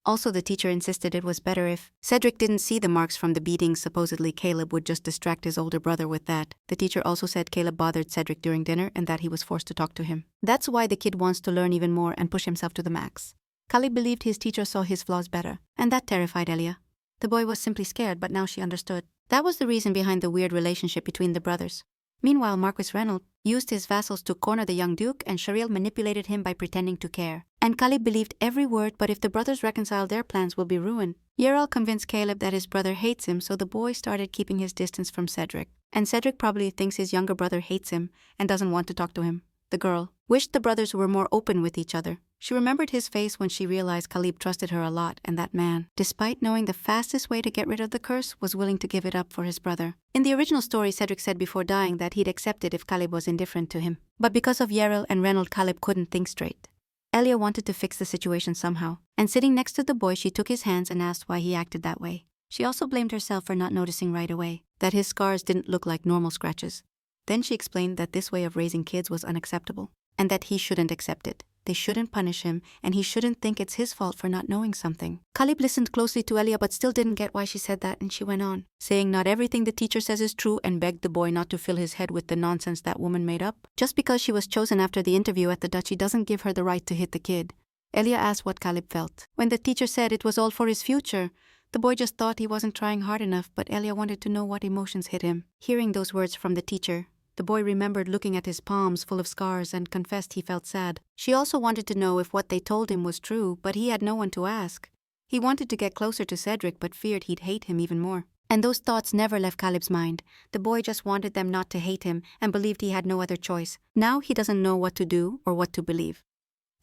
Also, the teacher insisted it was better if Cedric didn't see the marks from the beatings. Supposedly, Caleb would just distract his older brother with that. The teacher also said Caleb bothered Cedric during dinner and that he was forced to talk to him. That's why the kid wants to learn even more and push himself to the max. Khalid believed his teacher saw his flaws better, and that terrified Elia. The boy was simply scared, but now she understood. That was the reason behind the weird relationship between the brothers. Meanwhile, Marquis Reynolds used his vassals to corner the young Duke, and Sharil manipulated him by pretending to care. And Khalid believed every word, but if the brothers reconcile, their plans will be ruined. Yeral convinced Caleb that his brother hates him, so the boy started keeping his distance from Cedric. And Cedric probably thinks his younger brother hates him and doesn't want to talk to him. The girl wished the brothers were more open with each other. She remembered his face when she realized Khalid trusted her a lot, and that man, despite knowing the fastest way to get rid of the curse, was willing to give it up for his brother. In the original story, Cedric said before dying that he'd accept it if Khalid was indifferent to him. But because of Yaril and Reynold, Khalid couldn't think straight. Elia wanted to fix the situation somehow, and sitting next to the boy, she took his hands and asked why he acted that way. She also blamed herself for not noticing right away that his scars didn't look like normal scratches. Then she explained that this way of raising kids was unacceptable, and that he shouldn't accept it. They shouldn't punish him, and he shouldn't think it's his fault for not knowing something. Khalid listened closely to Elia but still didn't get why she said that, and she went on, saying not everything the teacher says is true, and begged the boy not to fill his head with the nonsense that woman made up. Just because she was chosen after the interview at the duchy doesn't give her the right to hit the kid. Elia asked what Khalid felt. When the teacher said it was all for his future, the boy just thought he wasn't trying hard enough, but Elia wanted to know what emotions hit him. Hearing those words from the teacher, the boy remembered looking at his palms full of scars and confessed he felt sad. She also wanted to know if what they told him was true, but he had no one to ask. He wanted to get closer to Cedric but feared he'd hate him even more. And those thoughts never left Khalid's mind. The boy just wanted them not to hate him and believed he had no other choice. Now he doesn't know what to do or what to believe.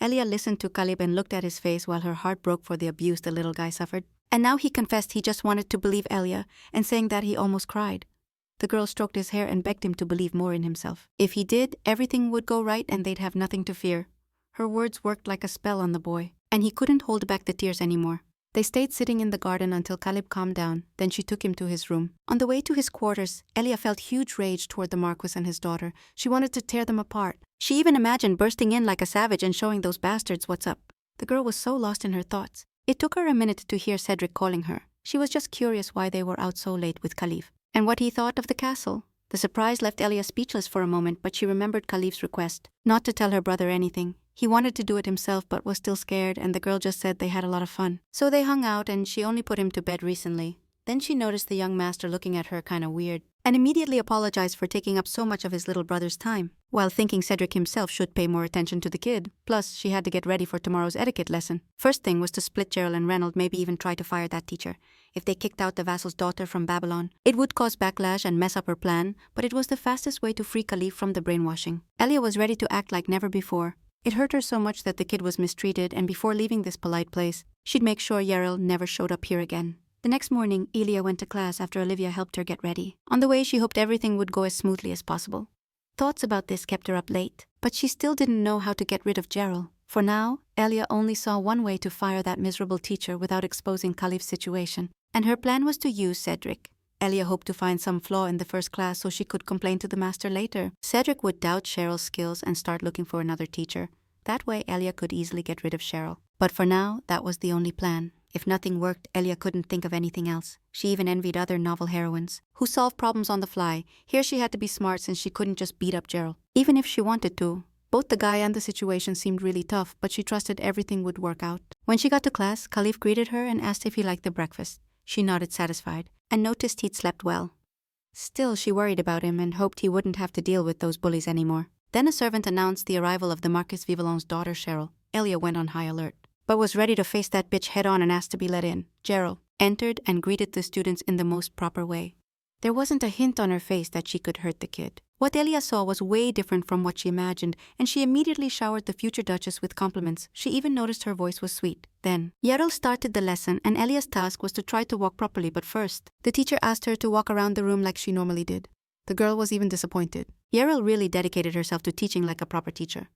Elia listened to Khalid and looked at his face while her heart broke for the abuse the little guy suffered. And now he confessed he just wanted to believe Elia, and saying that he almost cried. The girl stroked his hair and begged him to believe more in himself. If he did, everything would go right and they'd have nothing to fear. Her words worked like a spell on the boy, and he couldn't hold back the tears anymore. They stayed sitting in the garden until Khalid calmed down, then she took him to his room. On the way to his quarters, Elia felt huge rage toward the Marquis and his daughter. She wanted to tear them apart. She even imagined bursting in like a savage and showing those bastards what's up. The girl was so lost in her thoughts. It took her a minute to hear Cedric calling her. She was just curious why they were out so late with Khalid, and what he thought of the castle. The surprise left Elia speechless for a moment, but she remembered Khalid's request, not to tell her brother anything. He wanted to do it himself but was still scared, and the girl just said they had a lot of fun. So they hung out and she only put him to bed recently. Then she noticed the young master looking at her kinda weird, and immediately apologized for taking up so much of his little brother's time, while thinking Cedric himself should pay more attention to the kid. Plus, she had to get ready for tomorrow's etiquette lesson. First thing was to split Gerald and Reynold, maybe even try to fire that teacher. If they kicked out the vassal's daughter from Babylon, it would cause backlash and mess up her plan, but it was the fastest way to free Khalid from the brainwashing. Elia was ready to act like never before. It hurt her so much that the kid was mistreated, and before leaving this polite place, she'd make sure Yaril never showed up here again. The next morning, Elia went to class after Olivia helped her get ready. On the way, she hoped everything would go as smoothly as possible. Thoughts about this kept her up late, but she still didn't know how to get rid of Gerald. For now, Elia only saw one way to fire that miserable teacher without exposing Khalid's situation, and her plan was to use Cedric. Elia hoped to find some flaw in the first class so she could complain to the master later. Cedric would doubt Cheryl's skills and start looking for another teacher. That way, Elia could easily get rid of Cheryl. But for now, that was the only plan. If nothing worked, Elia couldn't think of anything else. She even envied other novel heroines who solved problems on the fly. Here she had to be smart since she couldn't just beat up Gerald, even if she wanted to. Both the guy and the situation seemed really tough, but she trusted everything would work out. When she got to class, Khalid greeted her and asked if he liked the breakfast. She nodded satisfied and noticed he'd slept well. Still, she worried about him and hoped he wouldn't have to deal with those bullies anymore. Then a servant announced the arrival of the Marquis Vivillon's daughter Cheryl. Elia went on high alert, but was ready to face that bitch head-on and asked to be let in. Gerald entered and greeted the students in the most proper way. There wasn't a hint on her face that she could hurt the kid. What Elia saw was way different from what she imagined, and she immediately showered the future duchess with compliments. She even noticed her voice was sweet. Then, Yaril started the lesson, and Elia's task was to try to walk properly, but first, the teacher asked her to walk around the room like she normally did. The girl was even disappointed. Yaril really dedicated herself to teaching like a proper teacher.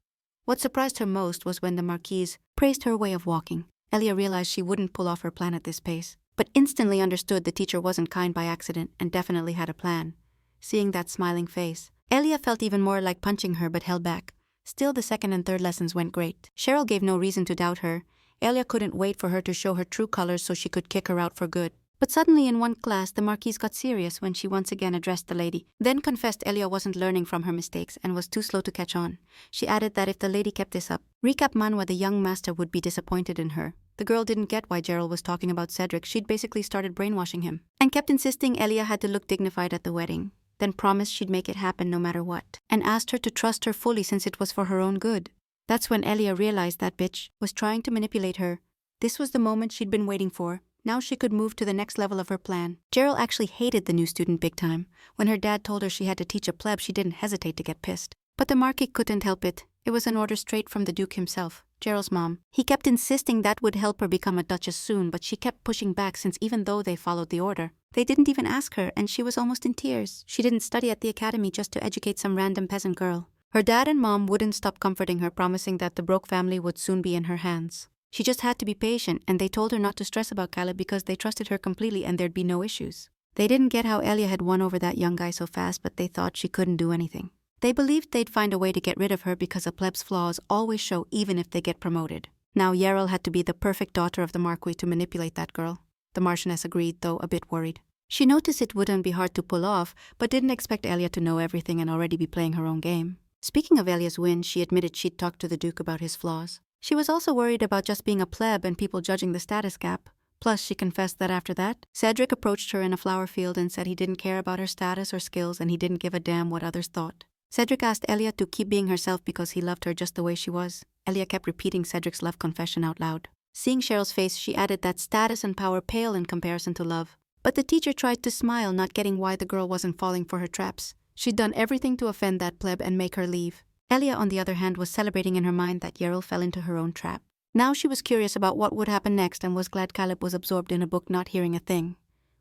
What surprised her most was when the Marquise praised her way of walking. Elia realized she wouldn't pull off her plan at this pace, but instantly understood the teacher wasn't kind by accident and definitely had a plan. Seeing that smiling face, Elia felt even more like punching her but held back. Still, the second and third lessons went great. Cheryl gave no reason to doubt her. Elia couldn't wait for her to show her true colors so she could kick her out for good. But suddenly in one class, the Marquise got serious when she once again addressed the lady, then confessed Elia wasn't learning from her mistakes and was too slow to catch on. She added that if the lady kept this up, Manhwa the young master would be disappointed in her. The girl didn't get why Gerald was talking about Cedric. She'd basically started brainwashing him, and kept insisting Elia had to look dignified at the wedding, then promised she'd make it happen no matter what, and asked her to trust her fully since it was for her own good. That's when Elia realized that bitch was trying to manipulate her. This was the moment she'd been waiting for. Now she could move to the next level of her plan. Gerald actually hated the new student big time. When her dad told her she had to teach a pleb, she didn't hesitate to get pissed. But the Marquis couldn't help it. It was an order straight from the Duke himself, Gerald's mom. He kept insisting that would help her become a duchess soon, but she kept pushing back since even though they followed the order, they didn't even ask her, and she was almost in tears. She didn't study at the academy just to educate some random peasant girl. Her dad and mom wouldn't stop comforting her, promising that the broke family would soon be in her hands. She just had to be patient, and they told her not to stress about Khalid because they trusted her completely and there'd be no issues. They didn't get how Elia had won over that young guy so fast, but they thought she couldn't do anything. They believed they'd find a way to get rid of her because a pleb's flaws always show even if they get promoted. Now Yarel had to be the perfect daughter of the Marquis to manipulate that girl. The Marchioness agreed, though a bit worried. She noticed it wouldn't be hard to pull off, but didn't expect Elia to know everything and already be playing her own game. Speaking of Elia's win, she admitted she'd talked to the Duke about his flaws. She was also worried about just being a pleb and people judging the status gap. Plus, she confessed that after that, Cedric approached her in a flower field and said he didn't care about her status or skills and he didn't give a damn what others thought. Cedric asked Elia to keep being herself because he loved her just the way she was. Elia kept repeating Cedric's love confession out loud. Seeing Cheryl's face, she added that status and power pale in comparison to love. But the teacher tried to smile, not getting why the girl wasn't falling for her traps. She'd done everything to offend that pleb and make her leave. Elia, on the other hand, was celebrating in her mind that Yarel fell into her own trap. Now she was curious about what would happen next and was glad Khalid was absorbed in a book, not hearing a thing.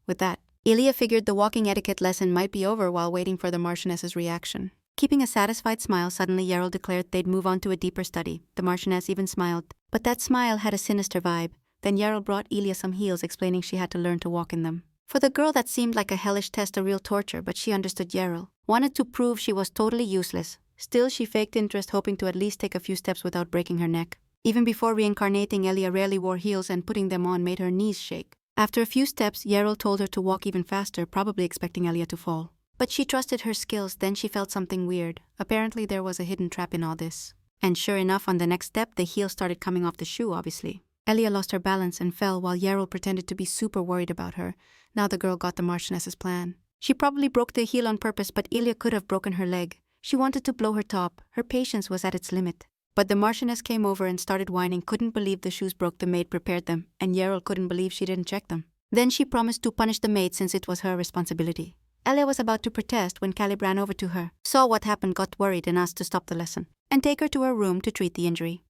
With that, Elia figured the walking etiquette lesson might be over while waiting for the Marchioness's reaction. Keeping a satisfied smile, suddenly Yarel declared they'd move on to a deeper study. The Marchioness even smiled, but that smile had a sinister vibe. Then Yarel brought Elia some heels, explaining she had to learn to walk in them. For the girl, that seemed like a hellish test, a real torture, but she understood Yarel. Wanted to prove she was totally useless. Still, she faked interest, hoping to at least take a few steps without breaking her neck. Even before reincarnating, Elia rarely wore heels, and putting them on made her knees shake. After a few steps, Yarel told her to walk even faster, probably expecting Elia to fall. But she trusted her skills. Then she felt something weird. Apparently there was a hidden trap in all this. And sure enough, on the next step, the heel started coming off the shoe, obviously. Elia lost her balance and fell while Yarel pretended to be super worried about her. Now the girl got the Marchioness's plan. She probably broke the heel on purpose, but Elia could have broken her leg. She wanted to blow her top. Her patience was at its limit. But the Marchioness came over and started whining, couldn't believe the shoes broke, the maid prepared them, and Yarel couldn't believe she didn't check them. Then she promised to punish the maid since it was her responsibility. Elia was about to protest when Khalid ran over to her, saw what happened, got worried and asked to stop the lesson, and take her to her room to treat the injury.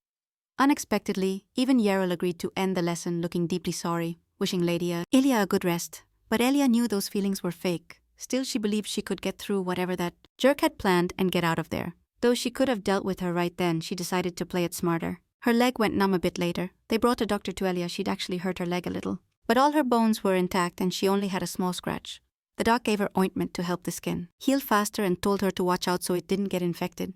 Unexpectedly, even Yarel agreed to end the lesson, looking deeply sorry, wishing Lady Elia a good rest. But Elia knew those feelings were fake. Still, she believed she could get through whatever that jerk had planned and get out of there. Though she could have dealt with her right then, she decided to play it smarter. Her leg went numb a bit later. They brought a doctor to Elia. She'd actually hurt her leg a little. But all her bones were intact and she only had a small scratch. The doc gave her ointment to help the skin, healed faster, and told her to watch out so it didn't get infected.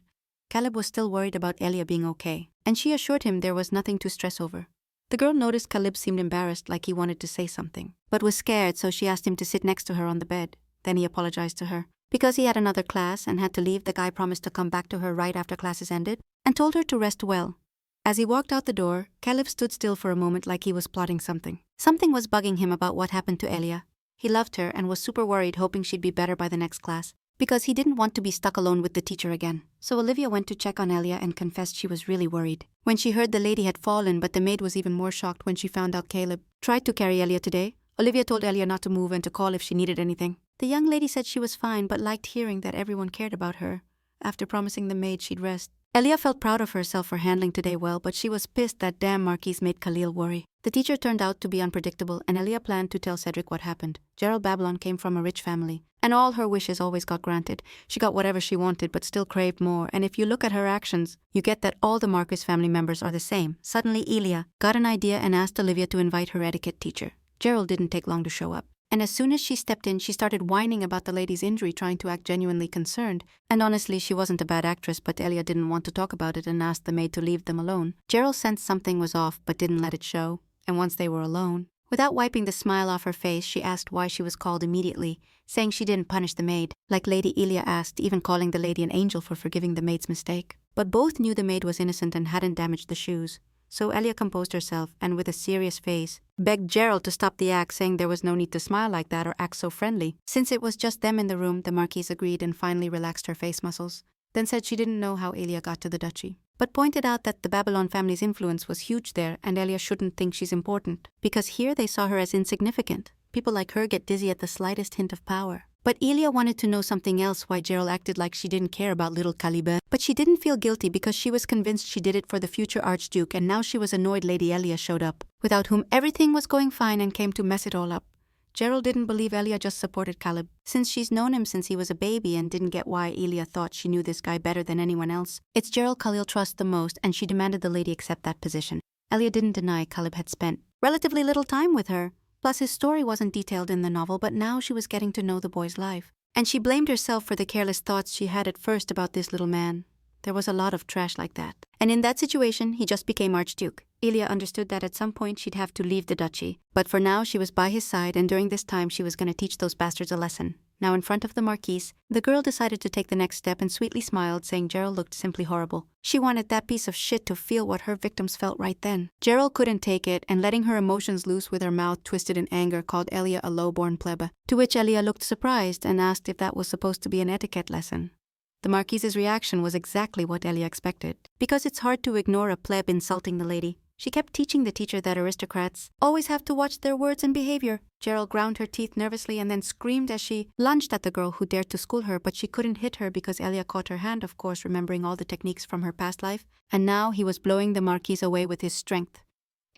Khalid was still worried about Elia being okay, and she assured him there was nothing to stress over. The girl noticed Khalid seemed embarrassed, like he wanted to say something, but was scared, so she asked him to sit next to her on the bed. Then he apologized to her. Because he had another class and had to leave, the guy promised to come back to her right after classes ended, and told her to rest well. As he walked out the door, Khalid stood still for a moment like he was plotting something. Something was bugging him about what happened to Elia. He loved her and was super worried, hoping she'd be better by the next class, because he didn't want to be stuck alone with the teacher again. So Olivia went to check on Elia and confessed she was really worried. When she heard the lady had fallen, but the maid was even more shocked when she found out Caleb tried to carry Elia today. Olivia told Elia not to move and to call if she needed anything. The young lady said she was fine but liked hearing that everyone cared about her. After promising the maid she'd rest, Elia felt proud of herself for handling today well, but she was pissed that damn Marquis made Khalil worry. The teacher turned out to be unpredictable, and Elia planned to tell Cedric what happened. Gerald Babylon came from a rich family, and all her wishes always got granted. She got whatever she wanted, but still craved more, and if you look at her actions, you get that all the Marquis family members are the same. Suddenly, Elia got an idea and asked Olivia to invite her etiquette teacher. Gerald didn't take long to show up. And as soon as she stepped in, she started whining about the lady's injury, trying to act genuinely concerned. And honestly, she wasn't a bad actress, but Elia didn't want to talk about it and asked the maid to leave them alone. Gerald sensed something was off, but didn't let it show. And once they were alone, without wiping the smile off her face, she asked why she was called immediately, saying she didn't punish the maid, like Lady Elia asked, even calling the lady an angel for forgiving the maid's mistake. But both knew the maid was innocent and hadn't damaged the shoes. So Elia composed herself and with a serious face begged Gerald to stop the act, saying there was no need to smile like that or act so friendly. Since it was just them in the room, the Marquise agreed and finally relaxed her face muscles, then said she didn't know how Elia got to the duchy, but pointed out that the Babylon family's influence was huge there and Elia shouldn't think she's important, because here they saw her as insignificant. People like her get dizzy at the slightest hint of power. But Elia wanted to know something else, why Gerald acted like she didn't care about little Khalid. But she didn't feel guilty because she was convinced she did it for the future Archduke, and now she was annoyed Lady Elia showed up, without whom everything was going fine, and came to mess it all up. Gerald didn't believe Elia just supported Khalid, since she's known him since he was a baby, and didn't get why Elia thought she knew this guy better than anyone else. It's Gerald Khalid trusts the most, and she demanded the lady accept that position. Elia didn't deny Khalid had spent relatively little time with her. Plus, his story wasn't detailed in the novel, but now she was getting to know the boy's life. And she blamed herself for the careless thoughts she had at first about this little man. There was a lot of trash like that. And in that situation, he just became Archduke. Elia understood that at some point she'd have to leave the duchy. But for now, she was by his side, and during this time she was going to teach those bastards a lesson. Now in front of the Marquise, the girl decided to take the next step and sweetly smiled, saying Gerald looked simply horrible. She wanted that piece of shit to feel what her victims felt right then. Gerald couldn't take it, and letting her emotions loose with her mouth twisted in anger, called Elia a low-born plebe. To which Elia looked surprised and asked if that was supposed to be an etiquette lesson. The Marquise's reaction was exactly what Elia expected, because it's hard to ignore a plebe insulting the lady. She kept teaching the teacher that aristocrats always have to watch their words and behavior. Gerald ground her teeth nervously and then screamed as she lunged at the girl who dared to school her, but she couldn't hit her because Elia caught her hand, of course remembering all the techniques from her past life, and now he was blowing the Marquise away with his strength.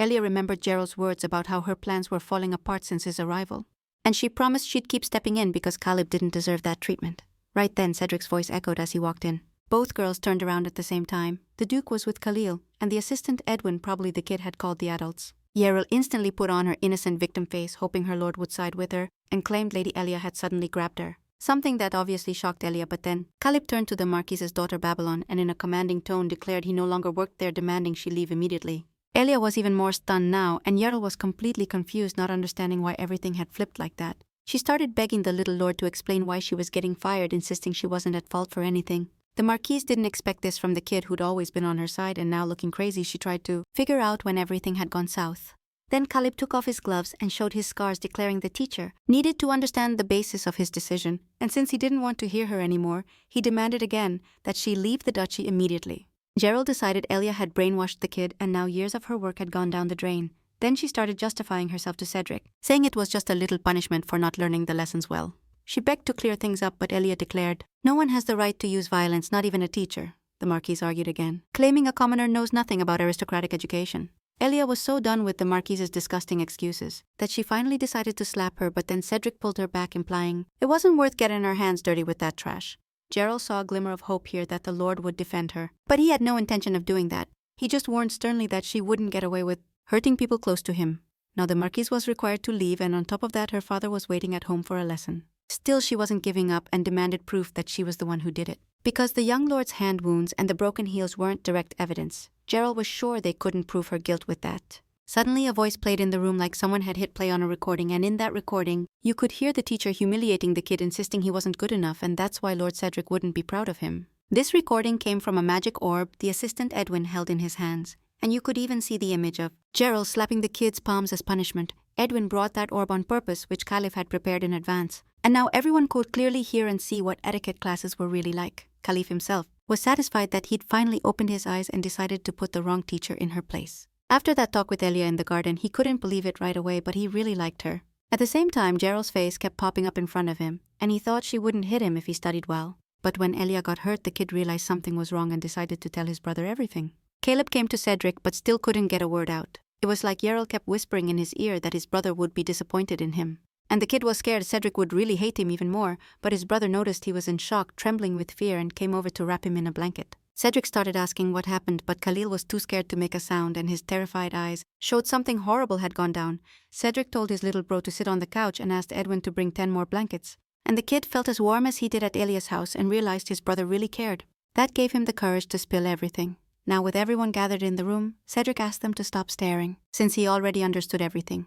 Elia remembered Gerald's words about how her plans were falling apart since his arrival, and she promised she'd keep stepping in because Khalid didn't deserve that treatment. Right then, Cedric's voice echoed as he walked in. Both girls turned around at the same time. The Duke was with Khalil, and the assistant Edwin, probably the kid, had called the adults. Yeril instantly put on her innocent victim face, hoping her lord would side with her, and claimed Lady Elia had suddenly grabbed her. Something that obviously shocked Elia, but then Khalid turned to the Marquise's daughter Babylon and in a commanding tone declared he no longer worked there, demanding she leave immediately. Elia was even more stunned now, and Yeril was completely confused, not understanding why everything had flipped like that. She started begging the little lord to explain why she was getting fired, insisting she wasn't at fault for anything. The Marquise didn't expect this from the kid who'd always been on her side, and now looking crazy she tried to figure out when everything had gone south. Then Khalid took off his gloves and showed his scars, declaring the teacher needed to understand the basis of his decision, and since he didn't want to hear her anymore, he demanded again that she leave the duchy immediately. Gerald decided Elia had brainwashed the kid, and now years of her work had gone down the drain. Then she started justifying herself to Cedric, saying it was just a little punishment for not learning the lessons well. She begged to clear things up, but Elia declared, "No one has the right to use violence, not even a teacher." The Marquise argued again, claiming a commoner knows nothing about aristocratic education. Elia was so done with the Marquise's disgusting excuses that she finally decided to slap her, but then Cedric pulled her back, implying it wasn't worth getting her hands dirty with that trash. Gerald saw a glimmer of hope here that the Lord would defend her, but he had no intention of doing that. He just warned sternly that she wouldn't get away with hurting people close to him. Now the Marquise was required to leave, and on top of that her father was waiting at home for a lesson. Still, she wasn't giving up and demanded proof that she was the one who did it. Because the young lord's hand wounds and the broken heels weren't direct evidence, Gerald was sure they couldn't prove her guilt with that. Suddenly a voice played in the room like someone had hit play on a recording, and in that recording, you could hear the teacher humiliating the kid, insisting he wasn't good enough, and that's why Lord Cedric wouldn't be proud of him. This recording came from a magic orb the assistant Edwin held in his hands, and you could even see the image of Gerald slapping the kid's palms as punishment. Edwin brought that orb on purpose, which Khalid had prepared in advance, and now everyone could clearly hear and see what etiquette classes were really like. Khalid himself was satisfied that he'd finally opened his eyes and decided to put the wrong teacher in her place. After that talk with Elia in the garden, he couldn't believe it right away, but he really liked her. At the same time, Gerald's face kept popping up in front of him, and he thought she wouldn't hit him if he studied well. But when Elia got hurt, the kid realized something was wrong and decided to tell his brother everything. Caleb came to Cedric but still couldn't get a word out. It was like Yeril kept whispering in his ear that his brother would be disappointed in him. And the kid was scared Cedric would really hate him even more, but his brother noticed he was in shock, trembling with fear, and came over to wrap him in a blanket. Cedric started asking what happened, but Khalil was too scared to make a sound, and his terrified eyes showed something horrible had gone down. Cedric told his little bro to sit on the couch and asked Edwin to bring 10 more blankets. And the kid felt as warm as he did at Elia's house and realized his brother really cared. That gave him the courage to spill everything. Now with everyone gathered in the room, Cedric asked them to stop staring, since he already understood everything.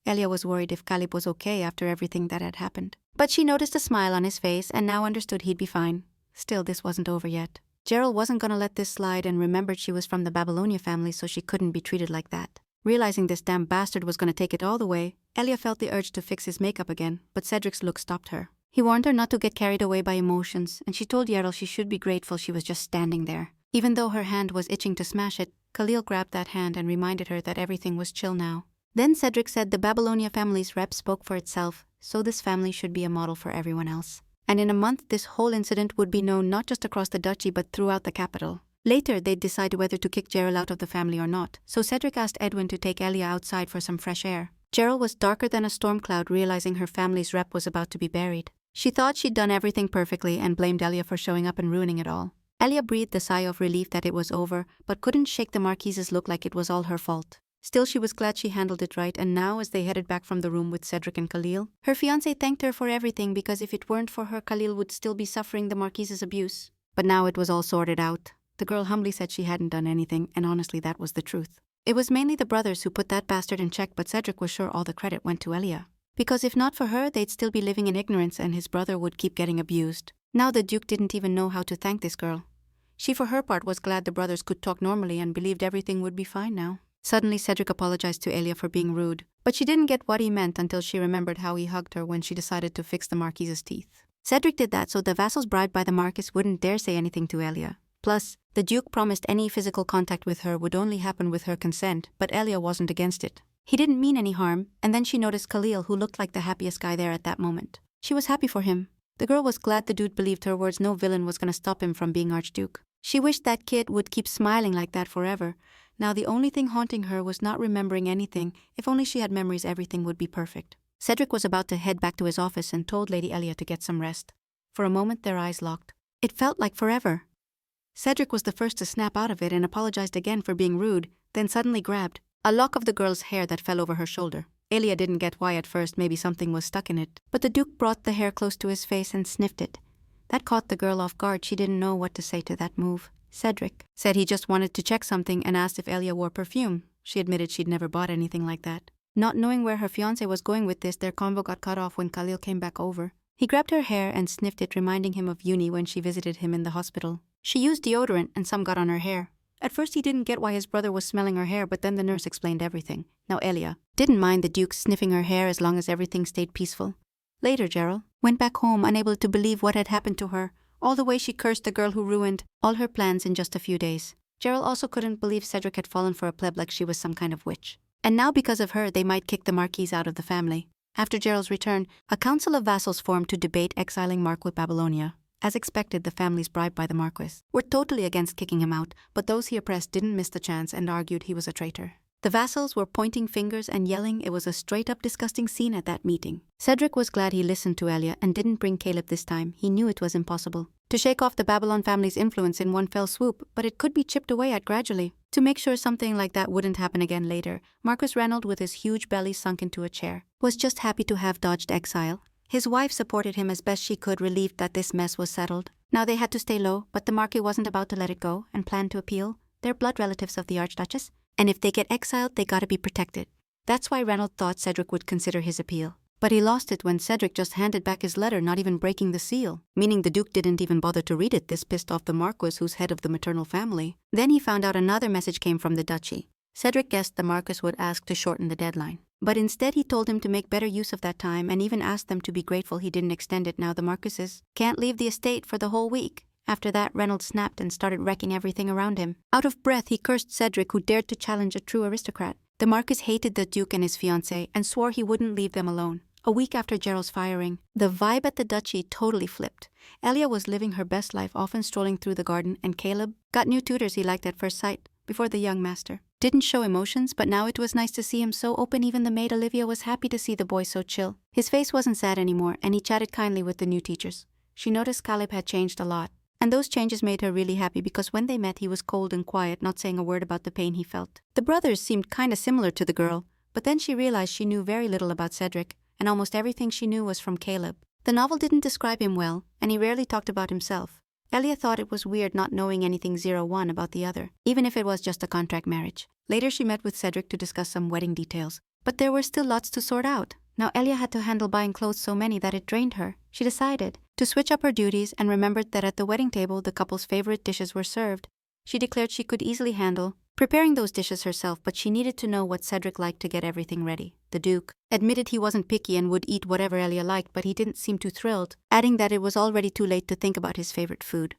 Elia was worried if Khalid was okay after everything that had happened. But she noticed a smile on his face and now understood he'd be fine. Still, this wasn't over yet. Gerald wasn't gonna let this slide and remembered she was from the Babylonia family, so she couldn't be treated like that. Realizing this damn bastard was gonna take it all the way, Elia felt the urge to fix his makeup again, but Cedric's look stopped her. He warned her not to get carried away by emotions, and she told Yeril she should be grateful she was just standing there. Even though her hand was itching to smash it, Khalil grabbed that hand and reminded her that everything was chill now. Then Cedric said the Babylonia family's rep spoke for itself, so this family should be a model for everyone else. And in a month, this whole incident would be known not just across the duchy but throughout the capital. Later, they'd decide whether to kick Gerald out of the family or not, so Cedric asked Edwin to take Elia outside for some fresh air. Gerald was darker than a storm cloud, realizing her family's rep was about to be buried. She thought she'd done everything perfectly and blamed Elia for showing up and ruining it all. Elia breathed a sigh of relief that it was over, but couldn't shake the Marquise's look like it was all her fault. Still, she was glad she handled it right, and now as they headed back from the room with Cedric and Khalid, her fiancé thanked her for everything because if it weren't for her, Khalid would still be suffering the Marquise's abuse. But now it was all sorted out. The girl humbly said she hadn't done anything, and honestly that was the truth. It was mainly the brothers who put that bastard in check, but Cedric was sure all the credit went to Elia. Because if not for her, they'd still be living in ignorance and his brother would keep getting abused. Now the Duke didn't even know how to thank this girl. She for her part was glad the brothers could talk normally and believed everything would be fine now. Suddenly Cedric apologized to Elia for being rude, but she didn't get what he meant until she remembered how he hugged her when she decided to fix the Marquise's teeth. Cedric did that so the vassals bribed by the Marquis wouldn't dare say anything to Elia. Plus, the Duke promised any physical contact with her would only happen with her consent, but Elia wasn't against it. He didn't mean any harm, and then she noticed Khalid, who looked like the happiest guy there at that moment. She was happy for him. The girl was glad the dude believed her words no villain was gonna stop him from being Archduke. She wished that kid would keep smiling like that forever. Now the only thing haunting her was not remembering anything. If only she had memories, everything would be perfect. Cedric was about to head back to his office and told Lady Elia to get some rest. For a moment their eyes locked. It felt like forever. Cedric was the first to snap out of it and apologized again for being rude, then suddenly grabbed a lock of the girl's hair that fell over her shoulder. Elia didn't get why at first, maybe something was stuck in it, but the Duke brought the hair close to his face and sniffed it. That caught the girl off guard. She didn't know what to say to that move. Cedric said he just wanted to check something and asked if Elia wore perfume. She admitted she'd never bought anything like that. Not knowing where her fiancé was going with this, their convo got cut off when Khalid came back over. He grabbed her hair and sniffed it, reminding him of Uni when she visited him in the hospital. She used deodorant and some got on her hair. At first he didn't get why his brother was smelling her hair, but then the nurse explained everything. Now Elia didn't mind the Duke sniffing her hair as long as everything stayed peaceful. Later Gerald went back home, unable to believe what had happened to her. All the way she cursed the girl who ruined all her plans in just a few days. Gerald also couldn't believe Cedric had fallen for a pleb like she was some kind of witch. And now because of her, they might kick the Marquise out of the family. After Gerald's return, a council of vassals formed to debate exiling Marquis Babylonia. As expected, the families bribed by the Marquis were totally against kicking him out, but those he oppressed didn't miss the chance and argued he was a traitor. The vassals were pointing fingers and yelling. It was a straight-up disgusting scene at that meeting. Cedric was glad he listened to Elia and didn't bring Caleb this time. He knew it was impossible to shake off the Babylon family's influence in one fell swoop, but it could be chipped away at gradually. To make sure something like that wouldn't happen again later, Marcus Ranald, with his huge belly sunk into a chair, was just happy to have dodged exile. His wife supported him as best she could, relieved that this mess was settled. Now they had to stay low, but the Marquis wasn't about to let it go and planned to appeal. They're blood relatives of the Archduchess, and if they get exiled, they gotta be protected. That's why Ranald thought Cedric would consider his appeal. But he lost it when Cedric just handed back his letter, not even breaking the seal, meaning the Duke didn't even bother to read it. This pissed off the Marquis, who's head of the maternal family. Then he found out another message came from the duchy. Cedric guessed the Marquis would ask to shorten the deadline. But instead he told him to make better use of that time and even asked them to be grateful he didn't extend it. Now the Marquises can't leave the estate for the whole week. After that, Reynolds snapped and started wrecking everything around him. Out of breath, he cursed Cedric, who dared to challenge a true aristocrat. The Marquis hated the Duke and his fiancée and swore he wouldn't leave them alone. A week after Gerald's firing, the vibe at the duchy totally flipped. Elia was living her best life, often strolling through the garden, and Caleb got new tutors he liked at first sight. Before the young master didn't show emotions, but now it was nice to see him so open. Even the maid Olivia was happy to see the boy so chill. His face wasn't sad anymore, and he chatted kindly with the new teachers. She noticed Caleb had changed a lot, and those changes made her really happy because when they met he was cold and quiet, not saying a word about the pain he felt. The brothers seemed kinda similar to the girl, but then she realized she knew very little about Cedric, and almost everything she knew was from Caleb. The novel didn't describe him well, and he rarely talked about himself. Elia thought it was weird not knowing anything 0-1 about the other, even if it was just a contract marriage. Later she met with Cedric to discuss some wedding details, but there were still lots to sort out. Now Elia had to handle buying clothes so many that it drained her. She decided to switch up her duties and remembered that at the wedding table the couple's favorite dishes were served. She declared she could easily handle preparing those dishes herself, but she needed to know what Cedric liked to get everything ready. The Duke admitted he wasn't picky and would eat whatever Elia liked, but he didn't seem too thrilled, adding that it was already too late to think about his favorite food.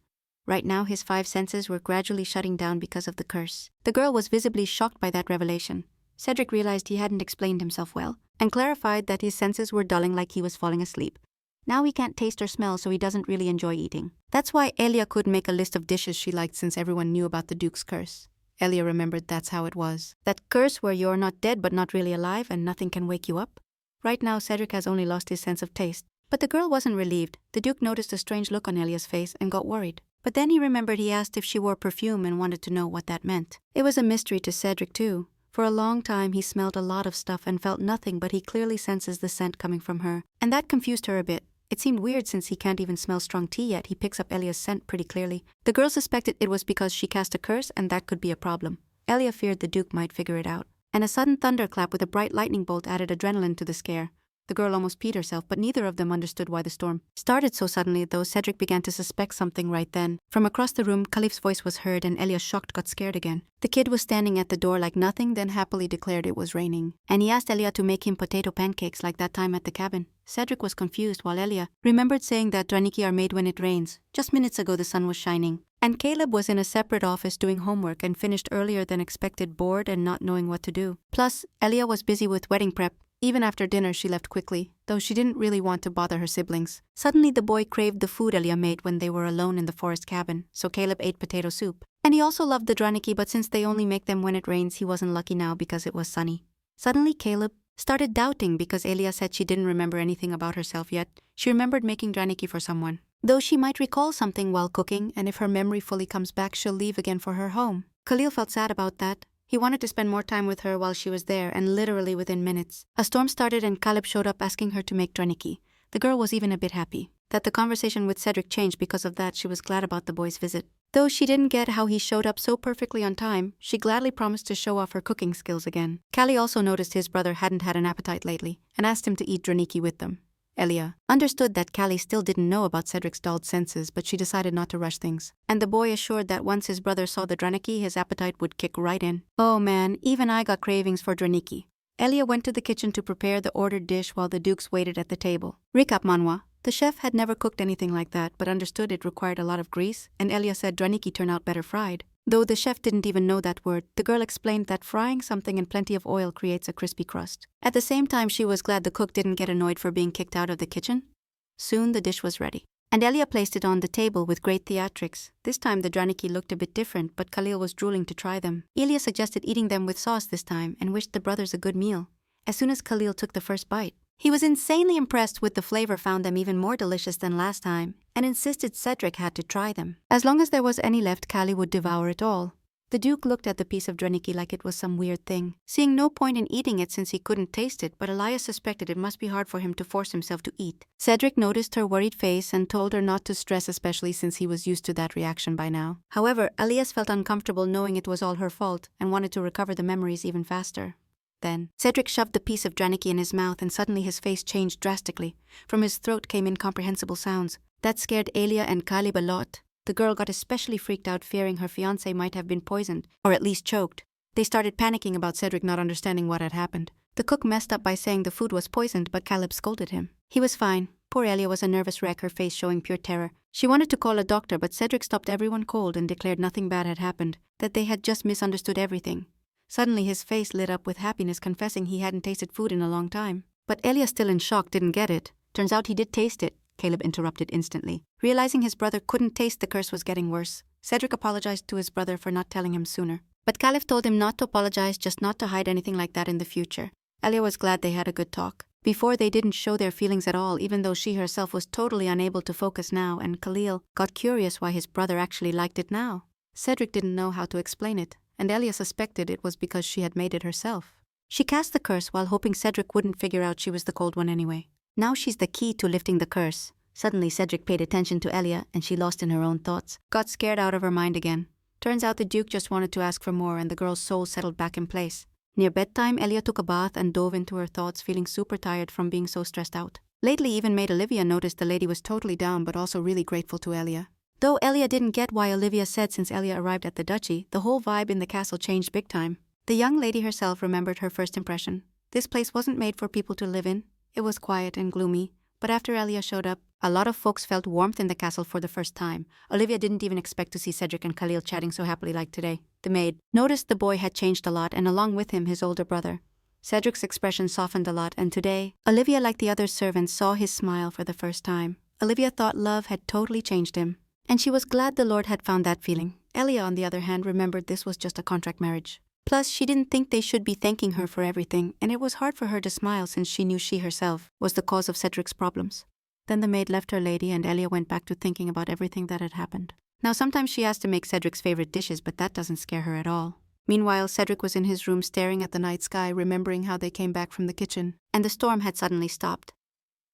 Right now his 5 senses were gradually shutting down because of the curse. The girl was visibly shocked by that revelation. Cedric realized he hadn't explained himself well, and clarified that his senses were dulling like he was falling asleep. Now he can't taste or smell, so he doesn't really enjoy eating. That's why Elia could make a list of dishes she liked since everyone knew about the Duke's curse. Elia remembered that's how it was. That curse where you're not dead but not really alive and nothing can wake you up? Right now Cedric has only lost his sense of taste. But the girl wasn't relieved. The Duke noticed a strange look on Elia's face and got worried. But then he remembered he asked if she wore perfume and wanted to know what that meant. It was a mystery to Cedric too. For a long time he smelled a lot of stuff and felt nothing, but he clearly senses the scent coming from her. And that confused her a bit. It seemed weird since he can't even smell strong tea yet he picks up Elia's scent pretty clearly. The girl suspected it was because she cast a curse and that could be a problem. Elia feared the Duke might figure it out. And a sudden thunderclap with a bright lightning bolt added adrenaline to the scare. The girl almost peed herself, but neither of them understood why the storm started so suddenly, though Cedric began to suspect something right then. From across the room, Khalid's voice was heard and Elia, shocked, got scared again. The kid was standing at the door like nothing, then happily declared it was raining. And he asked Elia to make him potato pancakes like that time at the cabin. Cedric was confused while Elia remembered saying that draniki are made when it rains. Just minutes ago the sun was shining. And Caleb was in a separate office doing homework and finished earlier than expected, bored and not knowing what to do. Plus, Elia was busy with wedding prep. Even after dinner she left quickly, though she didn't really want to bother her siblings. Suddenly the boy craved the food Elia made when they were alone in the forest cabin, so Caleb ate potato soup. And he also loved the draniki, but since they only make them when it rains, he wasn't lucky now because it was sunny. Suddenly Caleb started doubting because Elia said she didn't remember anything about herself yet. She remembered making draniki for someone. Though she might recall something while cooking, and if her memory fully comes back, she'll leave again for her home. Khalil felt sad about that. He wanted to spend more time with her while she was there, and literally within minutes, a storm started and Caleb showed up asking her to make draniki. The girl was even a bit happy. That the conversation with Cedric changed because of that, she was glad about the boy's visit. Though she didn't get how he showed up so perfectly on time, she gladly promised to show off her cooking skills again. Callie also noticed his brother hadn't had an appetite lately, and asked him to eat draniki with them. Elia understood that Callie still didn't know about Cedric's dulled senses, but she decided not to rush things. And the boy assured that once his brother saw the draniki, his appetite would kick right in. Oh man, even I got cravings for draniki. Elia went to the kitchen to prepare the ordered dish while the Dukes waited at the table. Recap Manhwa. The chef had never cooked anything like that, but understood it required a lot of grease, and Elia said draniki turned out better fried. Though the chef didn't even know that word, the girl explained that frying something in plenty of oil creates a crispy crust. At the same time, she was glad the cook didn't get annoyed for being kicked out of the kitchen. Soon the dish was ready, and Elia placed it on the table with great theatrics. This time the draniki looked a bit different, but Khalil was drooling to try them. Elia suggested eating them with sauce this time and wished the brothers a good meal. As soon as Khalil took the first bite, he was insanely impressed with the flavor, found them even more delicious than last time, and insisted Cedric had to try them. As long as there was any left, Callie would devour it all. The Duke looked at the piece of draniki like it was some weird thing, seeing no point in eating it since he couldn't taste it, but Elias suspected it must be hard for him to force himself to eat. Cedric noticed her worried face and told her not to stress, especially since he was used to that reaction by now. However, Elias felt uncomfortable knowing it was all her fault and wanted to recover the memories even faster. Then, Cedric shoved the piece of draniki in his mouth and suddenly his face changed drastically. From his throat came incomprehensible sounds. That scared Elia and Caleb a lot. The girl got especially freaked out, fearing her fiancé might have been poisoned, or at least choked. They started panicking about Cedric not understanding what had happened. The cook messed up by saying the food was poisoned, but Caleb scolded him. He was fine. Poor Elia was a nervous wreck, her face showing pure terror. She wanted to call a doctor, but Cedric stopped everyone cold and declared nothing bad had happened, that they had just misunderstood everything. Suddenly his face lit up with happiness, confessing he hadn't tasted food in a long time. But Elia, still in shock, didn't get it. Turns out he did taste it, Caleb interrupted instantly. Realizing his brother couldn't taste the curse was getting worse, Cedric apologized to his brother for not telling him sooner. But Caleb told him not to apologize, just not to hide anything like that in the future. Elia was glad they had a good talk. Before, they didn't show their feelings at all, even though she herself was totally unable to focus now, and Khalil got curious why his brother actually liked it now. Cedric didn't know how to explain it, and Elia suspected it was because she had made it herself. She cast the curse while hoping Cedric wouldn't figure out she was the cold one anyway. Now she's the key to lifting the curse. Suddenly Cedric paid attention to Elia, and she lost in her own thoughts, got scared out of her mind again. Turns out the Duke just wanted to ask for more, and the girl's soul settled back in place. Near bedtime, Elia took a bath and dove into her thoughts, feeling super tired from being so stressed out. Lately even made Olivia notice the lady was totally down but also really grateful to Elia. Though Elia didn't get why Olivia said since Elia arrived at the duchy, the whole vibe in the castle changed big time. The young lady herself remembered her first impression. This place wasn't made for people to live in. It was quiet and gloomy. But after Elia showed up, a lot of folks felt warmth in the castle for the first time. Olivia didn't even expect to see Cedric and Khalil chatting so happily like today. The maid noticed the boy had changed a lot, and along with him his older brother. Cedric's expression softened a lot, and today, Olivia, like the other servants, saw his smile for the first time. Olivia thought love had totally changed him, and she was glad the Lord had found that feeling. Elia, on the other hand, remembered this was just a contract marriage. Plus, she didn't think they should be thanking her for everything, and it was hard for her to smile since she knew she herself was the cause of Cedric's problems. Then the maid left her lady, and Elia went back to thinking about everything that had happened. Now sometimes she has to make Cedric's favorite dishes, but that doesn't scare her at all. Meanwhile, Cedric was in his room staring at the night sky, remembering how they came back from the kitchen, and the storm had suddenly stopped.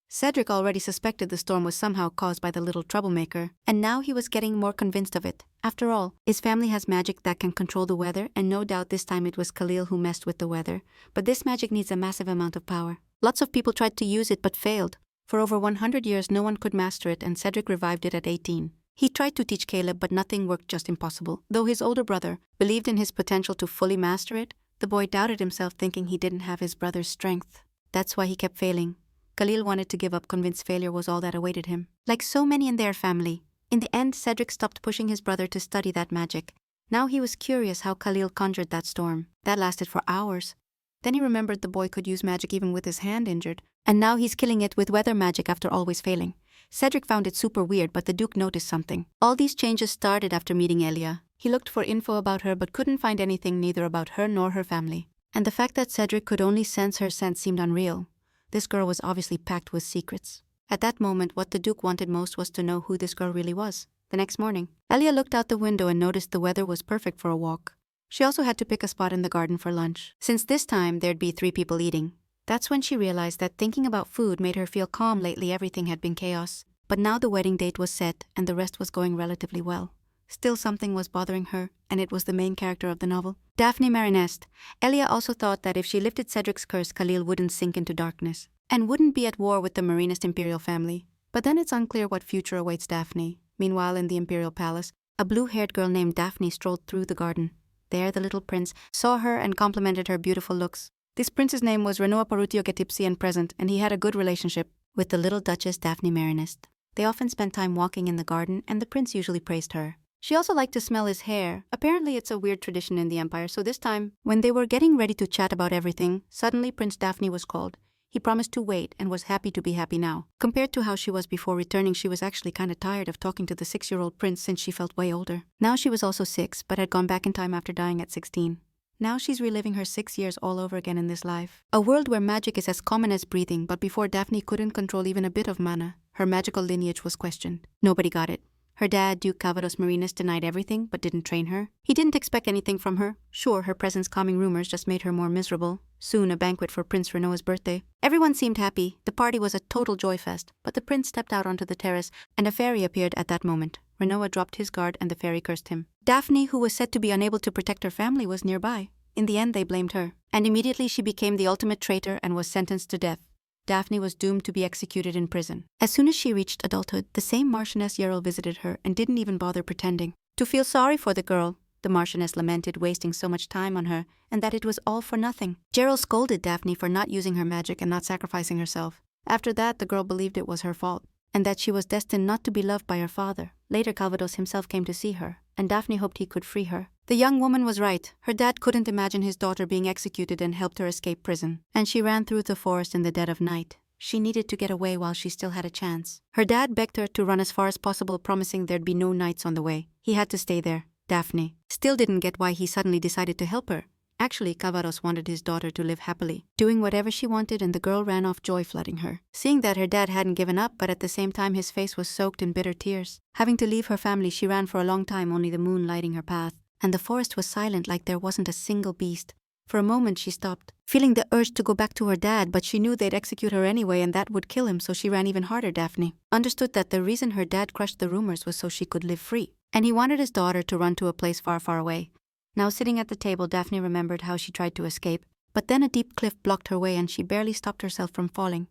Cedric already suspected the storm was somehow caused by the little troublemaker, and now he was getting more convinced of it. After all, his family has magic that can control the weather, and no doubt this time it was Khalil who messed with the weather, but this magic needs a massive amount of power. Lots of people tried to use it but failed. For over 100 years no one could master it, and Cedric revived it at 18. He tried to teach Caleb, but nothing worked, just impossible. Though his older brother believed in his potential to fully master it, the boy doubted himself, thinking he didn't have his brother's strength. That's why he kept failing. Khalil wanted to give up, convinced failure was all that awaited him. Like so many in their family, in the end Cedric stopped pushing his brother to study that magic. Now he was curious how Khalil conjured that storm. That lasted for hours. Then he remembered the boy could use magic even with his hand injured, and now he's killing it with weather magic after always failing. Cedric found it super weird, but the Duke noticed something. All these changes started after meeting Elia. He looked for info about her but couldn't find anything, neither about her nor her family. And the fact that Cedric could only sense her scent seemed unreal. This girl was obviously packed with secrets. At that moment, what the Duke wanted most was to know who this girl really was. The next morning, Elia looked out the window and noticed the weather was perfect for a walk. She also had to pick a spot in the garden for lunch, since this time there'd be 3 people eating. That's when she realized that thinking about food made her feel calm. Lately everything had been chaos, but now the wedding date was set and the rest was going relatively well. Still, something was bothering her, and it was the main character of the novel, Dafne Marinest. Elia also thought that if she lifted Cedric's curse, Khalil wouldn't sink into darkness, and wouldn't be at war with the Marinest imperial family. But then it's unclear what future awaits Dafne. Meanwhile, in the imperial palace, a blue-haired girl named Dafne strolled through the garden. There the little prince saw her and complimented her beautiful looks. This prince's name was Renoa Parutio Getipsi, and present, and he had a good relationship with the little Duchess Dafne Marinest. They often spent time walking in the garden, and the prince usually praised her. She also liked to smell his hair. Apparently it's a weird tradition in the empire, so this time, when they were getting ready to chat about everything, suddenly Prince Dafne was called. He promised to wait and was happy to be happy now. Compared to how she was before returning, she was actually kinda tired of talking to the 6-year-old prince since she felt way older. Now she was also 6, but had gone back in time after dying at 16. Now she's reliving her 6 years all over again in this life. A world where magic is as common as breathing, but before Dafne couldn't control even a bit of mana. Her magical lineage was questioned. Nobody got it. Her dad, Duke Cavados Marinus, denied everything but didn't train her. He didn't expect anything from her. Sure, her presence calming rumors just made her more miserable. Soon, a banquet for Prince Renoa's birthday. Everyone seemed happy. The party was a total joy fest. But the prince stepped out onto the terrace, and a fairy appeared at that moment. Renoa dropped his guard, and the fairy cursed him. Dafne, who was said to be unable to protect her family, was nearby. In the end, they blamed her. And immediately she became the ultimate traitor and was sentenced to death. Dafne was doomed to be executed in prison. As soon as she reached adulthood, the same Marchioness Yerl visited her and didn't even bother pretending to feel sorry for the girl. The Marchioness lamented wasting so much time on her and that it was all for nothing. Gerald scolded Dafne for not using her magic and not sacrificing herself. After that, the girl believed it was her fault and that she was destined not to be loved by her father. Later, Calvados himself came to see her, and Dafne hoped he could free her. The young woman was right. Her dad couldn't imagine his daughter being executed and helped her escape prison. And she ran through the forest in the dead of night. She needed to get away while she still had a chance. Her dad begged her to run as far as possible, promising there'd be no nights on the way. He had to stay there. Dafne still didn't get why he suddenly decided to help her. Actually, Calvados wanted his daughter to live happily, doing whatever she wanted, and the girl ran off, joy flooding her. Seeing that her dad hadn't given up, but at the same time his face was soaked in bitter tears. Having to leave her family, she ran for a long time, only the moon lighting her path. And the forest was silent, like there wasn't a single beast. For a moment she stopped, feeling the urge to go back to her dad, but she knew they'd execute her anyway and that would kill him, so she ran even harder. Dafne understood that the reason her dad crushed the rumors was so she could live free, and he wanted his daughter to run to a place far, far away. Now sitting at the table, Dafne remembered how she tried to escape, but then a deep cliff blocked her way and she barely stopped herself from falling.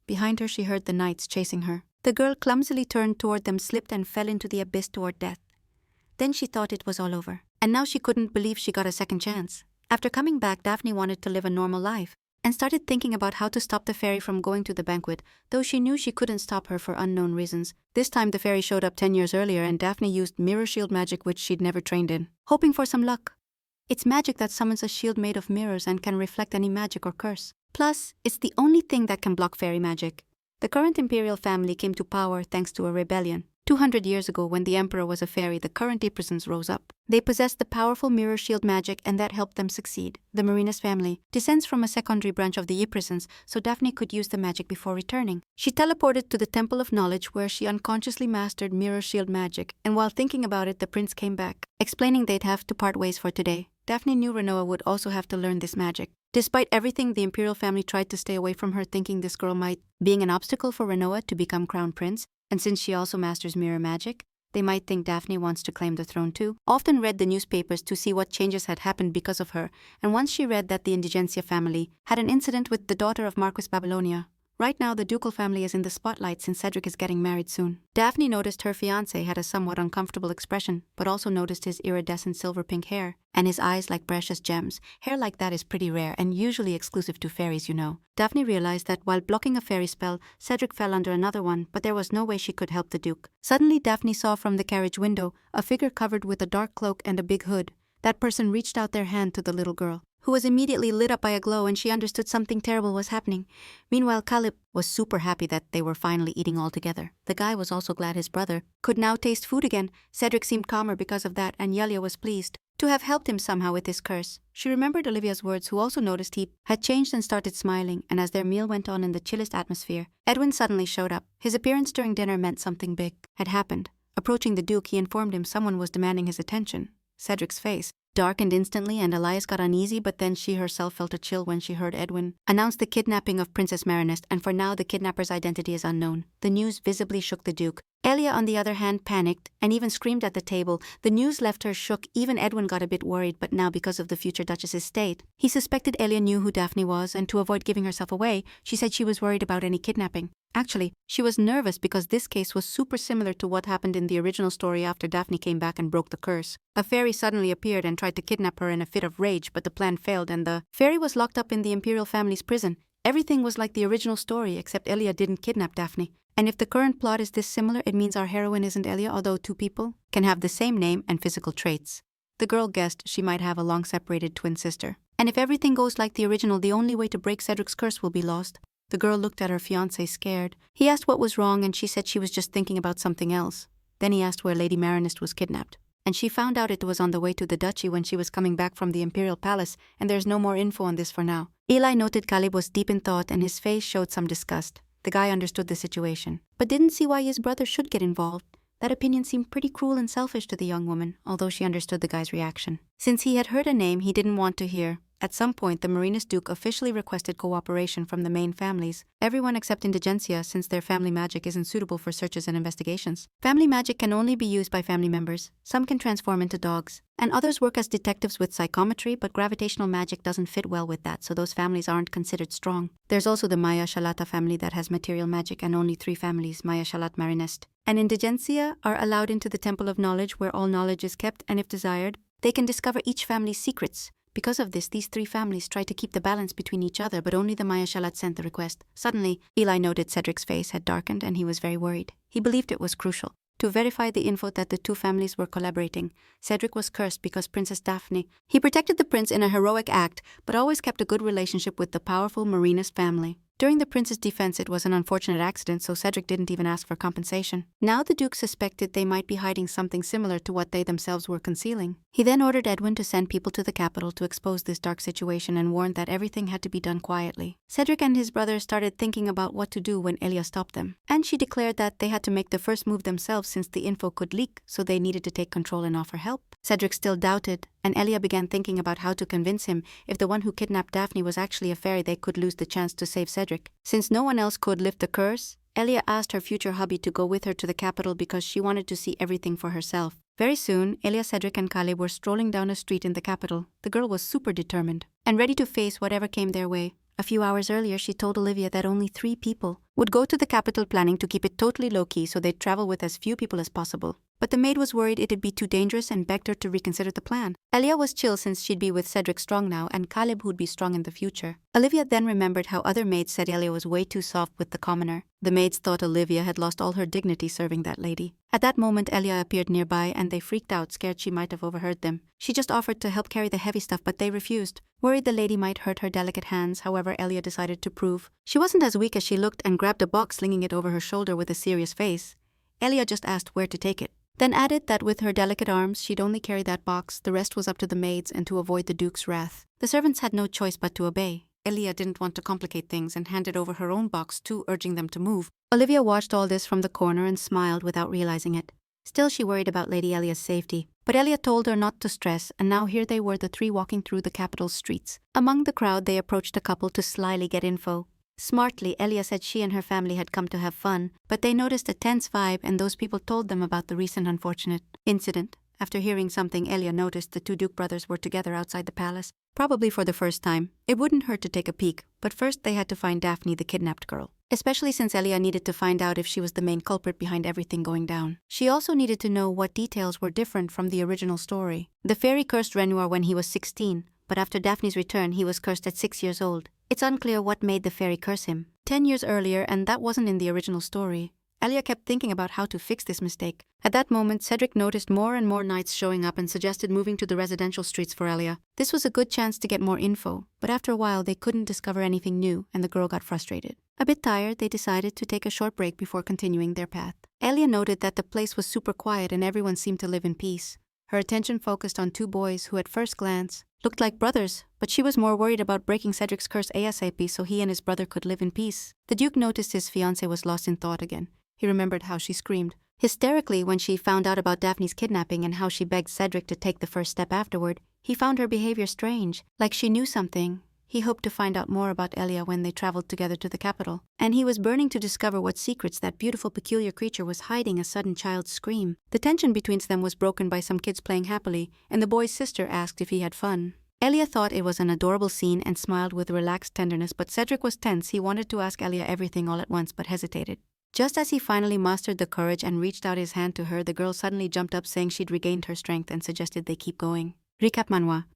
Behind her she heard the knights chasing her. The girl clumsily turned toward them, slipped and fell into the abyss toward death. Then she thought it was all over, and now she couldn't believe she got a second chance. After coming back, Dafne wanted to live a normal life, and started thinking about how to stop the fairy from going to the banquet, though she knew she couldn't stop her for unknown reasons. This time the fairy showed up 10 years earlier, and Dafne used mirror shield magic, which she'd never trained in, hoping for some luck. It's magic that summons a shield made of mirrors and can reflect any magic or curse. Plus, it's the only thing that can block fairy magic. The current imperial family came to power thanks to a rebellion. 200 years ago, when the emperor was a fairy, the current Ypresons rose up. They possessed the powerful mirror shield magic, and that helped them succeed. The Marinas family descends from a secondary branch of the Ypresons, so Daphne could use the magic before returning. She teleported to the Temple of Knowledge, where she unconsciously mastered mirror shield magic, and while thinking about it, the prince came back, explaining they'd have to part ways for today. Daphne knew Renoa would also have to learn this magic. Despite everything, the imperial family tried to stay away from her, thinking this girl might being an obstacle for Renoa to become crown prince. And since she also masters mirror magic, they might think Daphne wants to claim the throne too. Often read the newspapers to see what changes had happened because of her, and once she read that the Indigencia family had an incident with the daughter of Marquis Babylonia. Right now, the ducal family is in the spotlight since Cedric is getting married soon. Daphne noticed her fiancé had a somewhat uncomfortable expression, but also noticed his iridescent silver-pink hair, and his eyes like precious gems. Hair like that is pretty rare and usually exclusive to fairies, you know. Daphne realized that while blocking a fairy spell, Cedric fell under another one, but there was no way she could help the Duke. Suddenly, Daphne saw from the carriage window a figure covered with a dark cloak and a big hood. That person reached out their hand to the little girl, who was immediately lit up by a glow, and she understood something terrible was happening. Meanwhile, Khalid was super happy that they were finally eating all together. The guy was also glad his brother could now taste food again. Cedric seemed calmer because of that, and Elia was pleased to have helped him somehow with his curse. She remembered Olivia's words, who also noticed he had changed and started smiling, and as their meal went on in the chillest atmosphere, Edwin suddenly showed up. His appearance during dinner meant something big had happened. Approaching the Duke, he informed him someone was demanding his attention. Cedric's face darkened instantly, and Elias got uneasy, but then she herself felt a chill when she heard Edwin announce the kidnapping of Princess Marinist, and for now the kidnapper's identity is unknown. The news visibly shook the Duke. Elia, on the other hand, panicked and even screamed at the table. The news left her shook. Even Edwin got a bit worried, but now because of the future Duchess's state, he suspected Elia knew who Daphne was, and to avoid giving herself away, she said she was worried about any kidnapping. Actually, she was nervous because this case was super similar to what happened in the original story after Daphne came back and broke the curse. A fairy suddenly appeared and tried to kidnap her in a fit of rage, but the plan failed and the fairy was locked up in the imperial family's prison. Everything was like the original story, except Elia didn't kidnap Daphne. And if the current plot is this similar, it means our heroine isn't Elia, although two people can have the same name and physical traits. The girl guessed she might have a long-separated twin sister. And if everything goes like the original, the only way to break Cedric's curse will be lost. The girl looked at her fiancé scared. He asked what was wrong, and she said she was just thinking about something else. Then he asked where Lady Marinist was kidnapped, and she found out it was on the way to the duchy when she was coming back from the imperial palace, and there's no more info on this for now. Eli noted Khalid was deep in thought, and his face showed some disgust. The guy understood the situation, but didn't see why his brother should get involved. That opinion seemed pretty cruel and selfish to the young woman, although she understood the guy's reaction. Since he had heard a name he didn't want to hear, at some point the Marinus Duke officially requested cooperation from the main families, everyone except Indigencia, since their family magic isn't suitable for searches and investigations. Family magic can only be used by family members. Some can transform into dogs, and others work as detectives with psychometry, but gravitational magic doesn't fit well with that, so those families aren't considered strong. There's also the Maya Shalata family that has material magic, and only 3 families, Maya Shalat Marinest and Indigencia, are allowed into the Temple of Knowledge, where all knowledge is kept, and if desired, they can discover each family's secrets. Because of this, these 3 families try to keep the balance between each other, but only the Maya Shalat sent the request. Suddenly, Eli noted Cedric's face had darkened, and he was very worried. He believed it was crucial to verify the info that the 2 families were collaborating. Cedric was cursed because Princess Dafne. He protected the prince in a heroic act, but always kept a good relationship with the powerful Marinist family. During the prince's defense, it was an unfortunate accident, so Cedric didn't even ask for compensation. Now the Duke suspected they might be hiding something similar to what they themselves were concealing. He then ordered Edwin to send people to the capital to expose this dark situation and warned that everything had to be done quietly. Cedric and his brother started thinking about what to do when Elia stopped them, and she declared that they had to make the first move themselves since the info could leak, so they needed to take control and offer help. Cedric still doubted, and Elia began thinking about how to convince him if the one who kidnapped Daphne was actually a fairy, they could lose the chance to save Cedric. Since no one else could lift the curse, Elia asked her future hubby to go with her to the capital because she wanted to see everything for herself. Very soon, Elia, Cedric, and Khalid were strolling down a street in the capital. The girl was super determined and ready to face whatever came their way. A few hours earlier, she told Olivia that only 3 people would go to the capital planning to keep it totally low-key so they'd travel with as few people as possible. But the maid was worried it'd be too dangerous and begged her to reconsider the plan. Elia was chill since she'd be with Cedric strong now and Khalid who'd be strong in the future. Olivia then remembered how other maids said Elia was way too soft with the commoner. The maids thought Olivia had lost all her dignity serving that lady. At that moment Elia appeared nearby and they freaked out, scared she might have overheard them. She just offered to help carry the heavy stuff but they refused. Worried the lady might hurt her delicate hands, however Elia decided to prove she wasn't as weak as she looked and grabbed a box, slinging it over her shoulder with a serious face. Elia just asked where to take it. Then added that with her delicate arms she'd only carry that box, the rest was up to the maids and to avoid the Duke's wrath. The servants had no choice but to obey. Elia didn't want to complicate things and handed over her own box too, urging them to move. Olivia watched all this from the corner and smiled without realizing it. Still she worried about Lady Elia's safety. But Elia told her not to stress, and now here they were, the three walking through the capital's streets. Among the crowd they approached a couple to slyly get info. Smartly, Elia said she and her family had come to have fun, but they noticed a tense vibe and those people told them about the recent unfortunate incident. After hearing something, Elia noticed the two Duke brothers were together outside the palace, probably for the first time. It wouldn't hurt to take a peek, but first they had to find Daphne, the kidnapped girl. Especially since Elia needed to find out if she was the main culprit behind everything going down. She also needed to know what details were different from the original story. The fairy cursed Renoir when he was 16, but after Daphne's return he was cursed at 6 years old. It's unclear what made the fairy curse him 10 years earlier, and that wasn't in the original story. Elia kept thinking about how to fix this mistake. At that moment, Cedric noticed more and more knights showing up and suggested moving to the residential streets for Elia. This was a good chance to get more info, but after a while they couldn't discover anything new and the girl got frustrated. A bit tired, they decided to take a short break before continuing their path. Elia noted that the place was super quiet and everyone seemed to live in peace. Her attention focused on two boys who at first glance looked like brothers, but she was more worried about breaking Cedric's curse ASAP so he and his brother could live in peace. The Duke noticed his fiancée was lost in thought again. He remembered how she screamed hysterically when she found out about Daphne's kidnapping and how she begged Cedric to take the first step afterward. He found her behavior strange, like she knew something. He hoped to find out more about Elia when they traveled together to the capital, and he was burning to discover what secrets that beautiful, peculiar creature was hiding. A sudden child's scream. The tension between them was broken by some kids playing happily, and the boy's sister asked if he had fun. Elia thought it was an adorable scene and smiled with relaxed tenderness, but Cedric was tense. He wanted to ask Elia everything all at once but hesitated. Just as he finally mustered the courage and reached out his hand to her, the girl suddenly jumped up saying she'd regained her strength and suggested they keep going. Recap Manhwa.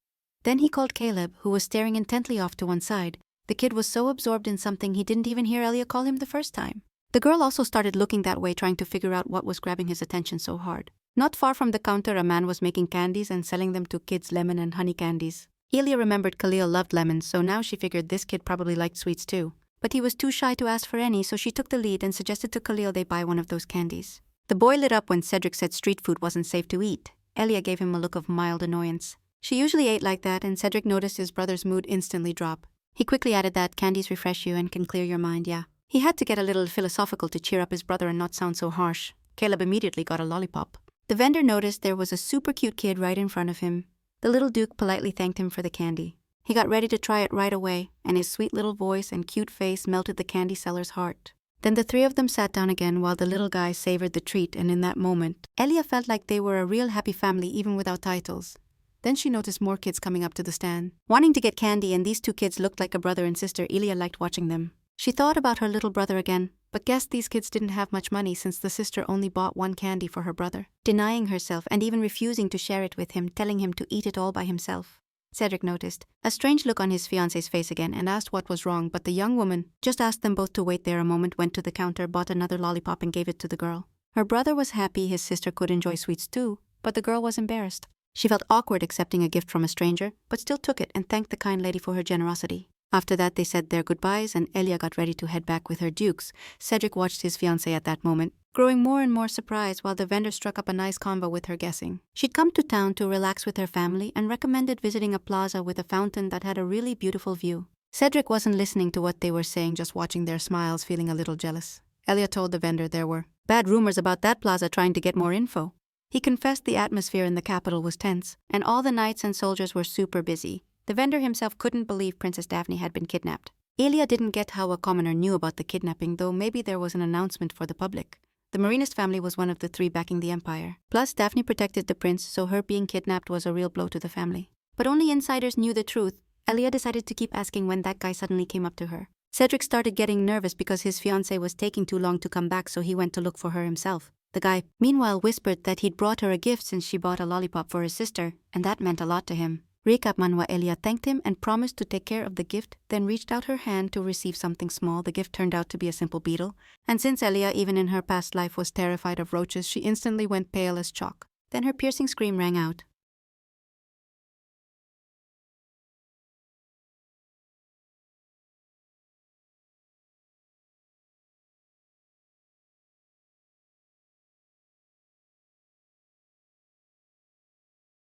Then he called Caleb, who was staring intently off to one side. The kid was so absorbed in something he didn't even hear Elia call him the first time. The girl also started looking that way, trying to figure out what was grabbing his attention so hard. Not far from the counter, a man was making candies and selling them to kids, lemon and honey candies. Elia remembered Khalil loved lemons, so now she figured this kid probably liked sweets too. But he was too shy to ask for any, so she took the lead and suggested to Khalil they buy one of those candies. The boy lit up when Cedric said street food wasn't safe to eat. Elia gave him a look of mild annoyance. She usually ate like that, and Cedric noticed his brother's mood instantly drop. He quickly added that candies refresh you and can clear your mind, yeah. He had to get a little philosophical to cheer up his brother and not sound so harsh. Caleb immediately got a lollipop. The vendor noticed there was a super cute kid right in front of him. The little Duke politely thanked him for the candy. He got ready to try it right away, and his sweet little voice and cute face melted the candy seller's heart. Then the three of them sat down again while the little guy savored the treat, and in that moment, Elia felt like they were a real happy family even without titles. Then she noticed more kids coming up to the stand, wanting to get candy, and these two kids looked like a brother and sister. Elia liked watching them. She thought about her little brother again, but guessed these kids didn't have much money since the sister only bought one candy for her brother, denying herself and even refusing to share it with him, telling him to eat it all by himself. Cedric noticed a strange look on his fiancée's face again and asked what was wrong, but the young woman just asked them both to wait there a moment, went to the counter, bought another lollipop and gave it to the girl. Her brother was happy his sister could enjoy sweets too, but the girl was embarrassed. She felt awkward accepting a gift from a stranger, but still took it and thanked the kind lady for her generosity. After that, they said their goodbyes and Elia got ready to head back with her dukes. Cedric watched his fiancée at that moment, growing more and more surprised while the vendor struck up a nice convo with her guessing. She'd come to town to relax with her family and recommended visiting a plaza with a fountain that had a really beautiful view. Cedric wasn't listening to what they were saying, just watching their smiles, feeling a little jealous. Elia told the vendor there were bad rumors about that plaza, trying to get more info. He confessed the atmosphere in the capital was tense, and all the knights and soldiers were super busy. The vendor himself couldn't believe Princess Dafne had been kidnapped. Elia didn't get how a commoner knew about the kidnapping, though maybe there was an announcement for the public. The Marinist family was one of the three backing the empire. Plus, Dafne protected the prince, so her being kidnapped was a real blow to the family. But only insiders knew the truth. Elia decided to keep asking when that guy suddenly came up to her. Cedric started getting nervous because his fiancée was taking too long to come back, so he went to look for her himself. The guy, meanwhile, whispered that he'd brought her a gift since she bought a lollipop for his sister, and that meant a lot to him. Recap Manhwa. Elia thanked him and promised to take care of the gift, then reached out her hand to receive something small. The gift turned out to be a simple beetle, and since Elia, even in her past life, was terrified of roaches, she instantly went pale as chalk. Then her piercing scream rang out.